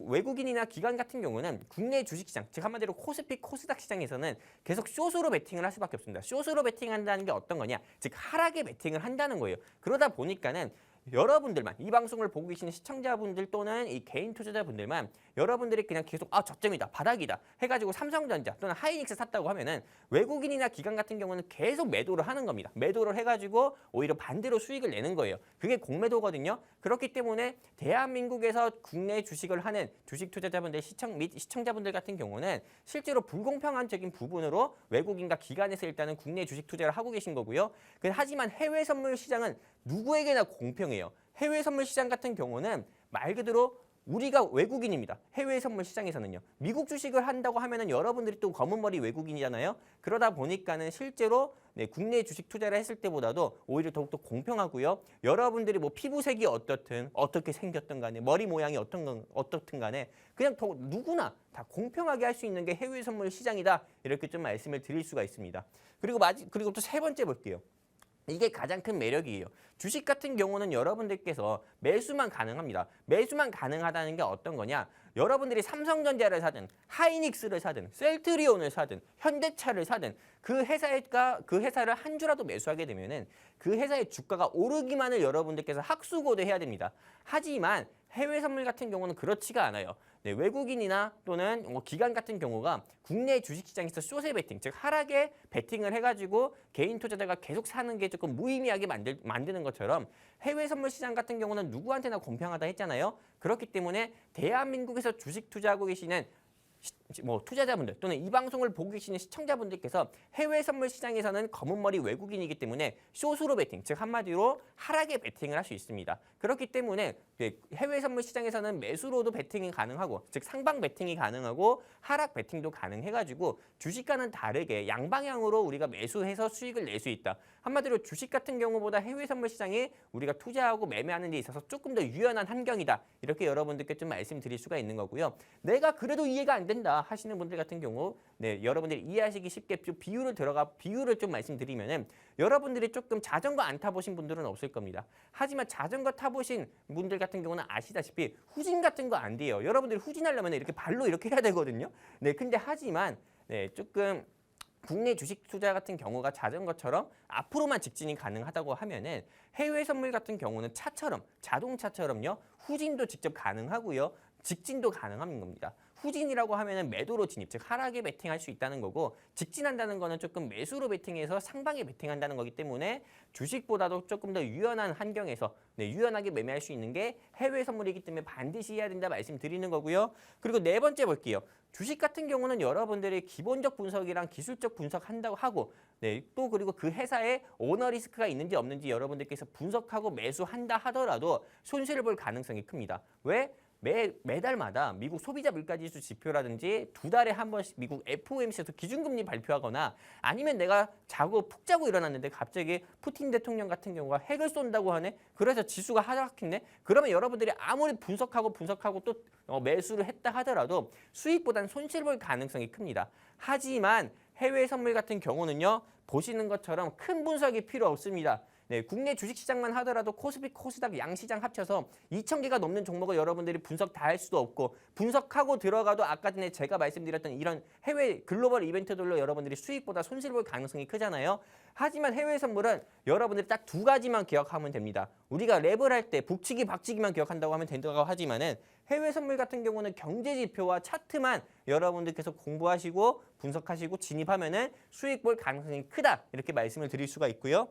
외국인이나 기관 같은 경우는 국내 주식시장, 즉 한마디로 코스피, 코스닥 시장에서는 계속 숏으로 베팅을 할 수밖에 없습니다. 숏으로 베팅한다는 게 어떤 거냐? 즉 하락에 베팅을 한다는 거예요. 그러다 보니까는 여러분들만, 이 방송을 보고 계시는 시청자분들 또는 이 개인 투자자분들만 여러분들이 그냥 계속 저점이다, 바닥이다 해가지고 삼성전자 또는 하이닉스 샀다고 하면은 외국인이나 기관 같은 경우는 계속 매도를 하는 겁니다. 매도를 해가지고 오히려 반대로 수익을 내는 거예요. 그게 공매도거든요. 그렇기 때문에 대한민국에서 국내 주식을 하는 주식 투자자분들 및 시청자분들 같은 경우는 실제로 불공평한적인 부분으로 외국인과 기관에서 일단은 국내 주식 투자를 하고 계신 거고요. 하지만 해외 선물 시장은 누구에게나 공평해요. 해외 선물 시장 같은 경우는 말 그대로 우리가 외국인입니다. 해외 선물 시장에서는요. 미국 주식을 한다고 하면은 여러분들이 또 검은 머리 외국인이잖아요. 그러다 보니까는 실제로 국내 주식 투자를 했을 때보다도 오히려 더욱더 공평하고요. 여러분들이 뭐 피부색이 어떻든 어떻게 생겼든 간에 머리 모양이 어떻든 간에 그냥 누구나 다 공평하게 할 수 있는 게 해외 선물 시장이다. 이렇게 좀 말씀을 드릴 수가 있습니다. 그리고 또 세 번째 볼게요. 이게 가장 큰 매력이에요. 주식 같은 경우는 여러분들께서 매수만 가능합니다. 매수만 가능하다는 게 어떤 거냐? 여러분들이 삼성전자를 사든 하이닉스를 사든 셀트리온을 사든 현대차를 사든 그 회사를 한 주라도 매수하게 되면은 그 회사의 주가가 오르기만을 여러분들께서 학수고대해야 됩니다. 하지만 해외 선물 같은 경우는 그렇지가 않아요. 외국인이나 또는 기관 같은 경우가 국내 주식시장에서 숏에 베팅, 즉 하락에 베팅을 해가지고 개인 투자자가 계속 사는 게 조금 무의미하게 만드는 것처럼 해외 선물 시장 같은 경우는 누구한테나 공평하다 했잖아요. 그렇기 때문에 대한민국에서 주식 투자하고 계시는 투자자분들 또는 이 방송을 보고 계시는 시청자분들께서 해외 선물 시장에서는 검은 머리 외국인이기 때문에 숏으로 베팅, 즉 한마디로 하락에 베팅을 할 수 있습니다. 그렇기 때문에 해외 선물 시장에서는 매수로도 베팅이 가능하고, 즉 상방 베팅이 가능하고 하락 베팅도 가능해가지고 주식과는 다르게 양방향으로 우리가 매수해서 수익을 낼 수 있다. 한마디로 주식 같은 경우보다 해외 선물 시장이 우리가 투자하고 매매하는 데 있어서 조금 더 유연한 환경이다. 이렇게 여러분들께 좀 말씀드릴 수가 있는 거고요. 내가 그래도 이해가 안 된다 하시는 분들 같은 경우, 여러분들이 이해하시기 쉽게 비유를 좀 말씀드리면은 여러분들이 조금 자전거 안 타보신 분들은 없을 겁니다. 하지만 자전거 타보신 분들 같은 경우는 아시다시피 후진 같은 거 안 돼요. 여러분들이 후진하려면 이렇게 발로 이렇게 해야 되거든요. 근데 하지만 조금 국내 주식 투자 같은 경우가 자전거처럼 앞으로만 직진이 가능하다고 하면은 해외 선물 같은 경우는 자동차처럼요. 후진도 직접 가능하고요. 직진도 가능한 겁니다. 후진이라고 하면은 매도로 진입, 즉 하락에 베팅할 수 있다는 거고, 직진한다는 거는 조금 매수로 베팅해서 상방에 베팅한다는 거기 때문에 주식보다도 조금 더 유연한 환경에서 유연하게 매매할 수 있는 게 해외 선물이기 때문에 반드시 해야 된다 말씀드리는 거고요. 그리고 네 번째 볼게요. 주식 같은 경우는 여러분들이 기본적 분석이랑 기술적 분석한다고 하고, 또 그리고 그 회사에 오너 리스크가 있는지 없는지 여러분들께서 분석하고 매수한다 하더라도 손실을 볼 가능성이 큽니다. 왜? 매달마다 미국 소비자 물가지수 지표라든지 두 달에 한 번씩 미국 FOMC에서 기준금리 발표하거나 아니면 내가 푹 자고 일어났는데 갑자기 푸틴 대통령 같은 경우가 핵을 쏜다고 하네? 그래서 지수가 하락했네? 그러면 여러분들이 아무리 분석하고 또 매수를 했다 하더라도 수익보다는 손실 볼 가능성이 큽니다. 하지만 해외 선물 같은 경우는요. 보시는 것처럼 큰 분석이 필요 없습니다. 국내 주식시장만 하더라도 코스피, 코스닥, 양시장 합쳐서 2,000개가 넘는 종목을 여러분들이 분석 다 할 수도 없고, 분석하고 들어가도 아까 전에 제가 말씀드렸던 이런 해외 글로벌 이벤트들로 여러분들이 수익보다 손실 볼 가능성이 크잖아요. 하지만 해외 선물은 여러분들이 딱 두 가지만 기억하면 됩니다. 우리가 랩을 할 때 북치기, 박치기만 기억한다고 하면 된다고 하지만은 해외 선물 같은 경우는 경제 지표와 차트만 여러분들께서 공부하시고 분석하시고 진입하면은 수익 볼 가능성이 크다. 이렇게 말씀을 드릴 수가 있고요.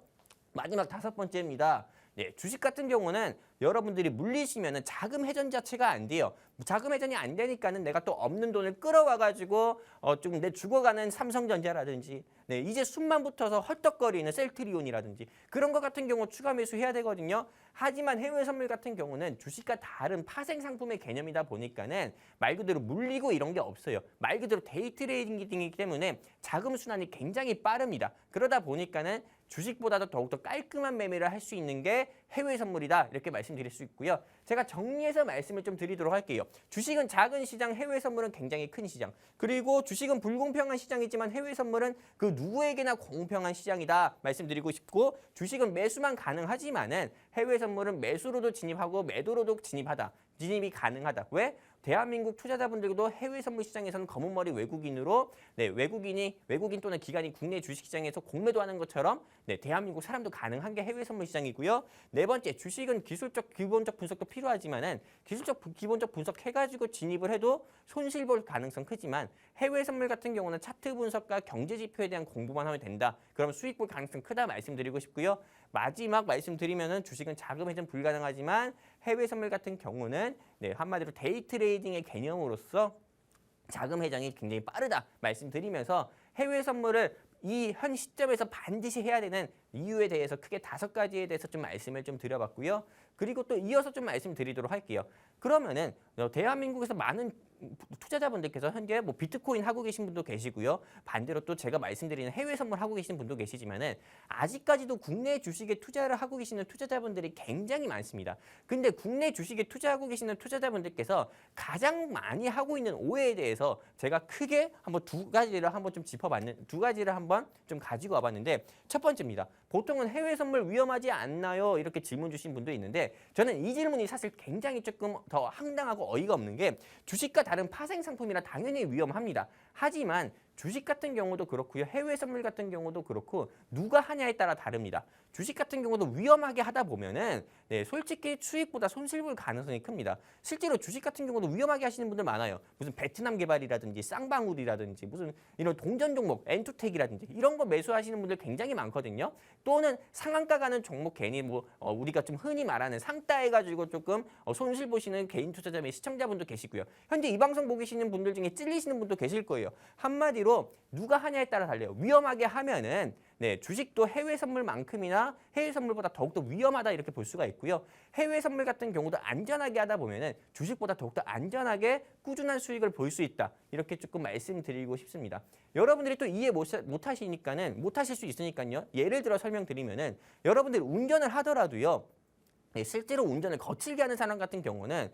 마지막 다섯 번째입니다. 주식 같은 경우는 여러분들이 물리시면은 자금 회전 자체가 안 돼요. 자금 회전이 안 되니까는 내가 또 없는 돈을 끌어와가지고 좀 내 죽어가는 삼성전자라든지 이제 숨만 붙어서 헐떡거리는 셀트리온이라든지 그런 것 같은 경우 추가 매수해야 되거든요. 하지만 해외 선물 같은 경우는 주식과 다른 파생 상품의 개념이다 보니까는 말 그대로 물리고 이런 게 없어요. 말 그대로 데이 트레이딩이기 때문에 자금 순환이 굉장히 빠릅니다. 그러다 보니까는 주식보다도 더욱더 깔끔한 매매를 할 수 있는 게 해외 선물이다. 이렇게 말씀드릴 수 있고요. 제가 정리해서 말씀을 좀 드리도록 할게요. 주식은 작은 시장, 해외 선물은 굉장히 큰 시장. 그리고 주식은 불공평한 시장이지만 해외 선물은 그 누구에게나 공평한 시장이다. 말씀드리고 싶고, 주식은 매수만 가능하지만은 해외 선물은 매수로도 진입하고 매도로도 진입이 가능하다. 왜? 대한민국 투자자분들도 해외 선물 시장에서는 검은 머리 외국인으로 외국인 또는 기관이 국내 주식시장에서 공매도하는 것처럼 대한민국 사람도 가능한 게 해외 선물 시장이고요. 네 번째, 주식은 기술적 기본적 분석도 필요하지만은 기본적 분석해가지고 진입을 해도 손실 볼 가능성 크지만 해외 선물 같은 경우는 차트 분석과 경제 지표에 대한 공부만 하면 된다. 그럼 수익 볼 가능성 크다 말씀드리고 싶고요. 마지막 말씀드리면은 주식은 자금 회전 불가능하지만 해외 선물 같은 경우는 한마디로 데이 트레이딩의 개념으로서 자금 회전이 굉장히 빠르다 말씀드리면서 해외 선물을 이 현 시점에서 반드시 해야 되는 이유에 대해서 크게 5가지에 대해서 좀 말씀을 좀 드려봤고요. 그리고 또 이어서 좀 말씀드리도록 할게요. 그러면은 대한민국에서 많은 투자자분들께서 현재 뭐 비트코인 하고 계신 분도 계시고요. 반대로 또 제가 말씀드리는 해외 선물 하고 계신 분도 계시지만은 아직까지도 국내 주식에 투자를 하고 계시는 투자자분들이 굉장히 많습니다. 근데 국내 주식에 투자하고 계시는 투자자분들께서 가장 많이 하고 있는 오해에 대해서 제가 크게 한번 두 가지를 한번 좀 가지고 와봤는데 첫 번째입니다. 보통은 해외 선물 위험하지 않나요? 이렇게 질문 주신 분도 있는데 저는 이 질문이 사실 굉장히 조금 더 황당하고 어이가 없는 게 주식과 다른 파생 상품이라 당연히 위험합니다. 하지만 주식 같은 경우도 그렇고요. 해외 선물 같은 경우도 그렇고 누가 하냐에 따라 다릅니다. 주식 같은 경우도 위험하게 하다 보면은 솔직히 수익보다 손실 볼 가능성이 큽니다. 실제로 주식 같은 경우도 위험하게 하시는 분들 많아요. 무슨 베트남 개발이라든지 쌍방울이라든지 무슨 이런 동전 종목 엔투텍이라든지 이런 거 매수하시는 분들 굉장히 많거든요. 또는 상한가 가는 종목 괜히 우리가 좀 흔히 말하는 상따해가지고 조금 손실 보시는 개인 투자자 및 시청자분도 계시고요. 현재 이 방송 보고 계시는 분들 중에 찔리시는 분도 계실 거예요. 한마디로 누가 하냐에 따라 달라요. 위험하게 하면은 주식도 해외 선물만큼이나 해외 선물보다 더욱더 위험하다 이렇게 볼 수가 있고요. 해외 선물 같은 경우도 안전하게 하다 보면은 주식보다 더욱더 안전하게 꾸준한 수익을 볼 수 있다. 이렇게 조금 말씀드리고 싶습니다. 여러분들이 또 이해 못 하실 수 있으니까요. 예를 들어 설명드리면은 여러분들이 운전을 하더라도요. 실제로 운전을 거칠게 하는 사람 같은 경우는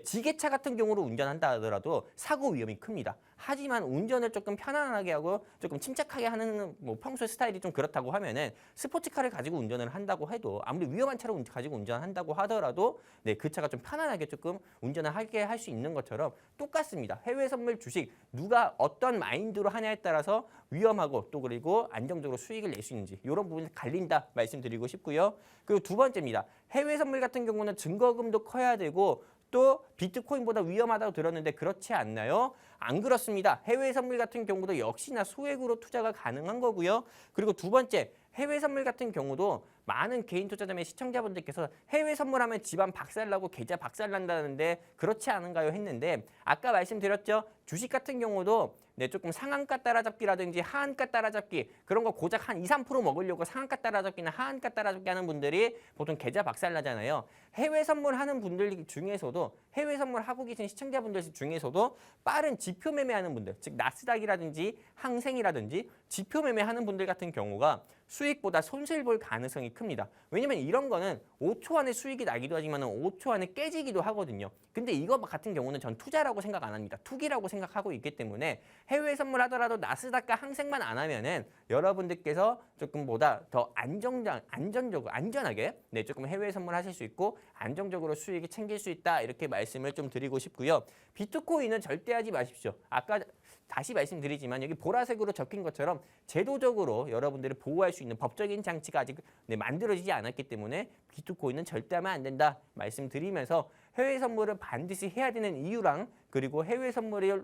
지게차 같은 경우로 운전한다 하더라도 사고 위험이 큽니다. 하지만 운전을 조금 편안하게 하고 조금 침착하게 하는 평소 스타일이 좀 그렇다고 하면은 스포츠카를 가지고 운전을 한다고 해도 아무리 위험한 차를 가지고 운전한다고 하더라도 그 차가 좀 편안하게 조금 운전을 하게 할 수 있는 것처럼 똑같습니다. 해외 선물 주식 누가 어떤 마인드로 하냐에 따라서 위험하고 또 그리고 안정적으로 수익을 낼 수 있는지 이런 부분이 갈린다 말씀드리고 싶고요. 그리고 두 번째입니다. 해외 선물 같은 경우는 증거금도 커야 되고 또 비트코인보다 위험하다고 들었는데 그렇지 않나요? 안 그렇습니다. 해외 선물 같은 경우도 역시나 소액으로 투자가 가능한 거고요. 그리고 두 번째, 해외 선물 같은 경우도 많은 개인 투자자 및 시청자분들께서 해외 선물하면 집안 박살나고 계좌 박살난다는데 그렇지 않은가요? 했는데 아까 말씀드렸죠. 주식 같은 경우도 조금 상한가 따라잡기라든지 하한가 따라잡기 그런 거 고작 한 2, 3% 먹으려고 상한가 따라잡기나 하한가 따라잡기 하는 분들이 보통 계좌 박살나잖아요. 해외 선물하는 분들 중에서도 해외 선물 하고 계신 시청자분들 중에서도 빠른 지표 매매하는 분들, 즉 나스닥이라든지 항생이라든지 지표 매매하는 분들 같은 경우가 수익보다 손실 볼 가능성이 큽니다. 왜냐면 이런 거는 5초 안에 수익이 나기도 하지만 5초 안에 깨지기도 하거든요. 근데 이거 같은 경우는 전 투자라고 생각 안 합니다. 투기라고 생각하고 있기 때문에 해외 선물 하더라도 나스닥과 항생만 안 하면은 여러분들께서 조금보다 더 안전하게 조금 해외 선물 하실 수 있고 안정적으로 수익이 챙길 수 있다 이렇게 말씀을 좀 드리고 싶고요. 비트코인은 절대 하지 마십시오. 아까 다시 말씀드리지만 여기 보라색으로 적힌 것처럼 제도적으로 여러분들을 보호할 수 있는 법적인 장치가 아직 만들어지지 않았기 때문에 비트코인은 절대 하면 안 된다 말씀드리면서 해외 선물을 반드시 해야 되는 이유랑 그리고 해외 선물에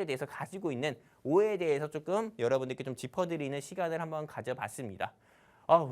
대해서 가지고 있는 오해에 대해서 조금 여러분들께 좀 짚어드리는 시간을 한번 가져봤습니다.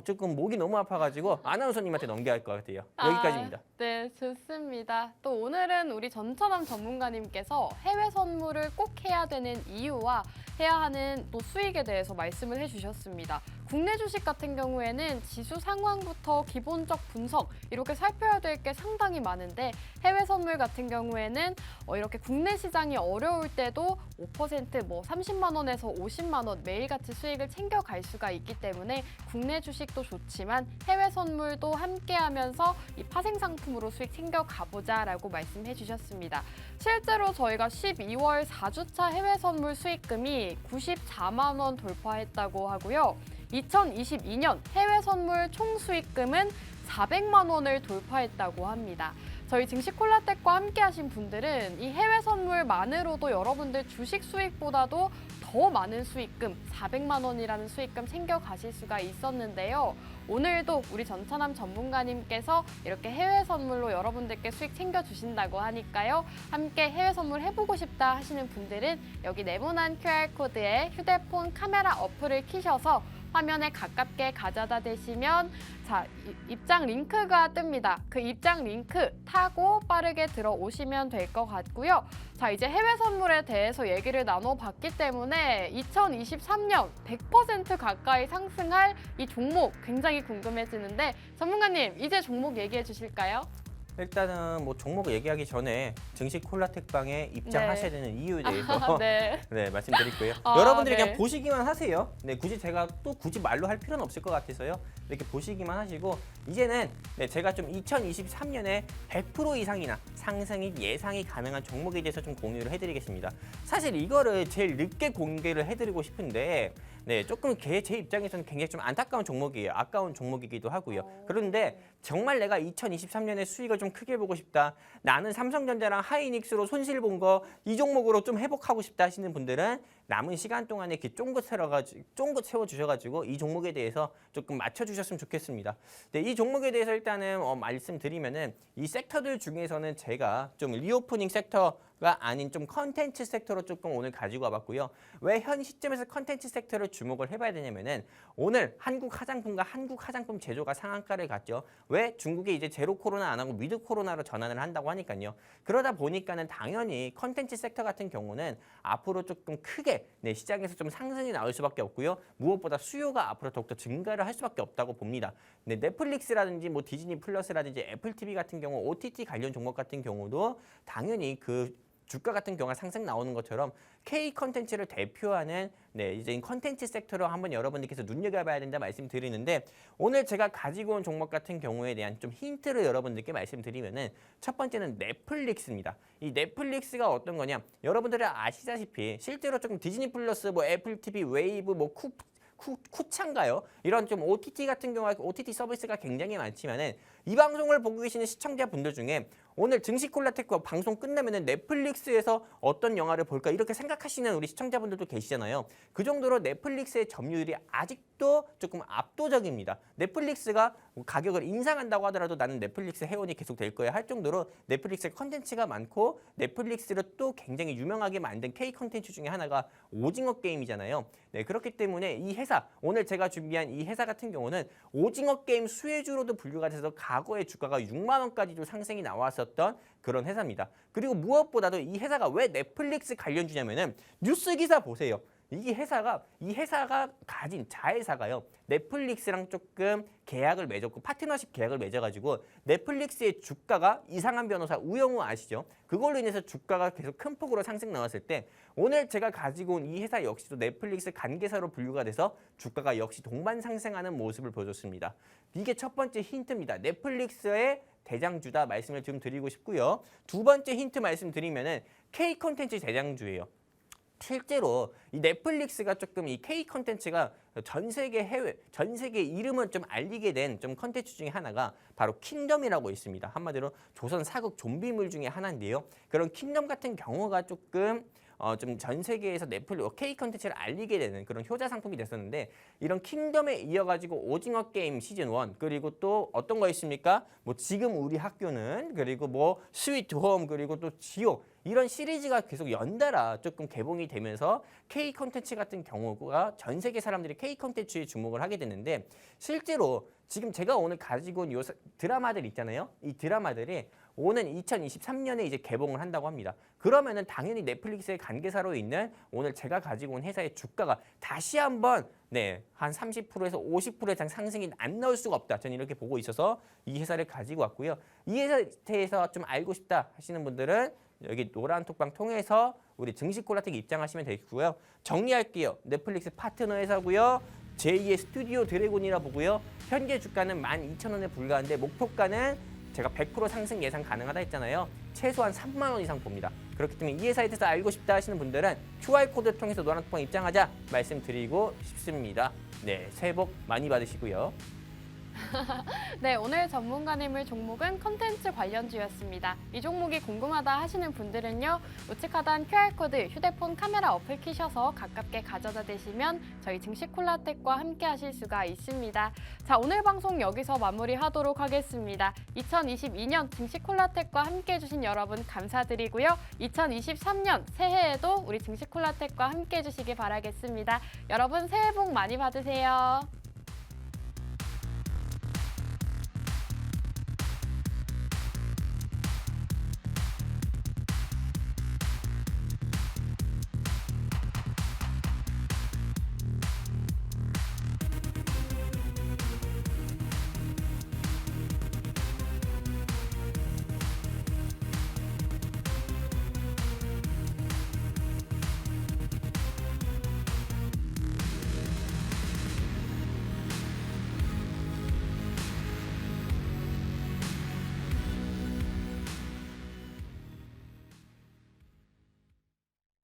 조금 목이 너무 아파가지고 아나운서님한테 넘겨야 할 것 같아요. 여기까지입니다. 네, 좋습니다. 또 오늘은 우리 전천남 전문가님께서 해외 선물을 꼭 해야 되는 이유와 해야 하는 또 수익에 대해서 말씀을 해주셨습니다. 국내 주식 같은 경우에는 지수 상황부터 기본적 분석 이렇게 살펴야 될 게 상당히 많은데 해외 선물 같은 경우에는 이렇게 국내 시장이 어려울 때도 5% 30만 원에서 50만 원 매일같이 수익을 챙겨갈 수가 있기 때문에 국내 주식도 좋지만 해외 선물도 함께하면서 이 파생 상품으로 수익 챙겨가보자라고 말씀해 주셨습니다. 실제로 저희가 12월 4주차 해외 선물 수익금이 94만 원 돌파했다고 하고요. 2022년 해외 선물 총 수익금은 400만 원을 돌파했다고 합니다. 저희 증시콜라텍과 함께 하신 분들은 이 해외 선물만으로도 여러분들 주식 수익보다도 더 많은 수익금, 400만 원이라는 수익금 챙겨가실 수가 있었는데요. 오늘도 우리 전천남 전문가님께서 이렇게 해외 선물로 여러분들께 수익 챙겨주신다고 하니까요. 함께 해외 선물 해보고 싶다 하시는 분들은 여기 네모난 QR코드에 휴대폰 카메라 어플을 켜셔서 화면에 가깝게 가져다 대시면 자, 입장 링크가 뜹니다. 그 입장 링크 타고 빠르게 들어오시면 될 것 같고요. 자, 이제 해외 선물에 대해서 얘기를 나눠봤기 때문에 2023년 100% 가까이 상승할 이 종목 굉장히 궁금해지는데 전문가님, 이제 종목 얘기해 주실까요? 일단은 뭐 종목 얘기하기 전에 증시 콜라텍방에 입장하셔야 되는 이유에 대해서 네. 네, 말씀드릴게요. 아, 여러분들이 네. 그냥 보시기만 하세요. 네, 굳이 제가 또 굳이 말로 할 필요는 없을 것 같아서요. 이렇게 보시기만 하시고 이제는 네, 제가 좀 2023년에 100% 이상이나 상승이 예상이 가능한 종목에 대해서 좀 공유를 해드리겠습니다. 사실 이거를 제일 늦게 공개를 해드리고 싶은데 네, 조금 제 입장에서는 굉장히 좀 안타까운 종목이에요. 아까운 종목이기도 하고요. 그런데 정말 내가 2023년에 수익을 좀 크게 보고 싶다. 나는 삼성전자랑 하이닉스로 손실 본 거 이 종목으로 좀 회복하고 싶다 하시는 분들은 남은 시간 동안에 이렇게 쫑긋 세워주셔가지고 이 종목에 대해서 조금 맞춰주셨으면 좋겠습니다. 네, 이 종목에 대해서 일단은 말씀드리면은 이 섹터들 중에서는 제가 좀 리오프닝 섹터가 아닌 좀 컨텐츠 섹터로 조금 오늘 가지고 와봤고요. 왜 현 시점에서 컨텐츠 섹터를 주목을 해봐야 되냐면은 오늘 한국 화장품과 한국 화장품 제조가 상한가를 갔죠. 왜? 중국이 이제 제로 코로나 안 하고 위드 코로나로 전환을 한다고 하니까요. 그러다 보니까는 당연히 컨텐츠 섹터 같은 경우는 앞으로 조금 크게 네, 시장에서 좀 상승이 나올 수밖에 없고요. 무엇보다 수요가 앞으로 더욱더 증가를 할 수밖에 없다고 봅니다. 네, 넷플릭스라든지 뭐 디즈니 플러스라든지 애플 TV 같은 경우 OTT 관련 종목 같은 경우도 당연히 그 주가 같은 경우가 상승 나오는 것처럼 K 컨텐츠를 대표하는 네, 이제 컨텐츠 섹터로 한번 여러분들께서 눈여겨봐야 된다 말씀드리는데 오늘 제가 가지고 온 종목 같은 경우에 대한 좀 힌트를 여러분들께 말씀드리면은 첫 번째는 넷플릭스입니다. 이 넷플릭스가 어떤 거냐? 여러분들이 아시다시피 실제로 조금 디즈니 플러스, 뭐 애플 TV, 웨이브, 뭐 쿠창가요? 이런 좀 OTT 같은 경우가 OTT 서비스가 굉장히 많지만은 이 방송을 보고 계시는 시청자분들 중에 오늘 증시콜라텍과 방송 끝나면은 넷플릭스에서 어떤 영화를 볼까 이렇게 생각하시는 우리 시청자분들도 계시잖아요. 그 정도로 넷플릭스의 점유율이 아직도 조금 압도적입니다. 넷플릭스가 가격을 인상한다고 하더라도 나는 넷플릭스 회원이 계속 될 거야 할 정도로 넷플릭스의 컨텐츠가 많고 넷플릭스를 또 굉장히 유명하게 만든 K 컨텐츠 중에 하나가 오징어 게임이잖아요. 네, 그렇기 때문에 이 회사, 오늘 제가 준비한 이 회사 같은 경우는 오징어 게임 수혜주로도 분류가 돼서 과거의 주가가 6만 원까지도 상승이 나왔었던 그런 회사입니다. 그리고 무엇보다도 이 회사가 왜 넷플릭스 관련주냐면은 뉴스 기사 보세요. 이 회사가 가진 자회사가요. 넷플릭스랑 조금 계약을 맺었고 파트너십 계약을 맺어가지고 넷플릭스의 주가가 이상한 변호사 우영우 아시죠? 그걸로 인해서 주가가 계속 큰 폭으로 상승 나왔을 때 오늘 제가 가지고 온 이 회사 역시도 넷플릭스 관계사로 분류가 돼서 주가가 역시 동반 상승하는 모습을 보여줬습니다. 이게 첫 번째 힌트입니다. 넷플릭스의 대장주다 말씀을 좀 드리고 싶고요. 두 번째 힌트 말씀드리면은 K 콘텐츠 대장주예요. 실제로 이 넷플릭스가 조금 이 K 컨텐츠가 전 세계 이름을 좀 알리게 된 좀 컨텐츠 중에 하나가 바로 킹덤이라고 있습니다. 한마디로 조선 사극 좀비물 중에 하나인데요. 그런 킹덤 같은 경우가 조금 좀 전 세계에서 K 컨텐츠를 알리게 되는 그런 효자 상품이 됐었는데 이런 킹덤에 이어가지고 오징어 게임 시즌 1 그리고 또 어떤 거 있습니까? 뭐 지금 우리 학교는 그리고 뭐 스위트 홈 그리고 또 지옥 이런 시리즈가 계속 연달아 조금 개봉이 되면서 K 컨텐츠 같은 경우가 전 세계 사람들이 K 컨텐츠에 주목을 하게 됐는데 실제로 지금 제가 오늘 가지고 온 요 드라마들 있잖아요. 이 드라마들이 오는 2023년에 이제 개봉을 한다고 합니다. 그러면은 당연히 넷플릭스의 관계사로 있는 오늘 제가 가지고 온 회사의 주가가 다시 한번 한 30%에서 50% 이상 상승이 안 나올 수가 없다. 저는 이렇게 보고 있어서 이 회사를 가지고 왔고요. 이 회사에 대해서 좀 알고 싶다 하시는 분들은 여기 노란 톡방 통해서 우리 증시콜라텍 입장하시면 되겠고요. 정리할게요. 넷플릭스 파트너 회사고요. 제2의 스튜디오 드래곤이라 보고요. 현재 주가는 12,000원에 불과한데 목표가는 제가 100% 상승 예상 가능하다 했잖아요. 최소한 3만 원 이상 봅니다. 그렇기 때문에 이 회사에 대해서 알고 싶다 하시는 분들은 QR코드 통해서 노란 톡방 입장하자 말씀드리고 싶습니다. 네, 새해 복 많이 받으시고요. 네, 오늘 전문가님을 종목은 컨텐츠 관련주였습니다. 이 종목이 궁금하다 하시는 분들은요, 우측 하단 QR코드 휴대폰 카메라 어플 키셔서 가깝게 가져다 대시면 저희 증시콜라텍과 함께 하실 수가 있습니다. 자, 오늘 방송 여기서 마무리하도록 하겠습니다. 2022년 증시콜라텍과 함께 해주신 여러분 감사드리고요. 2023년 새해에도 우리 증시콜라텍과 함께 해주시기 바라겠습니다. 여러분 새해 복 많이 받으세요.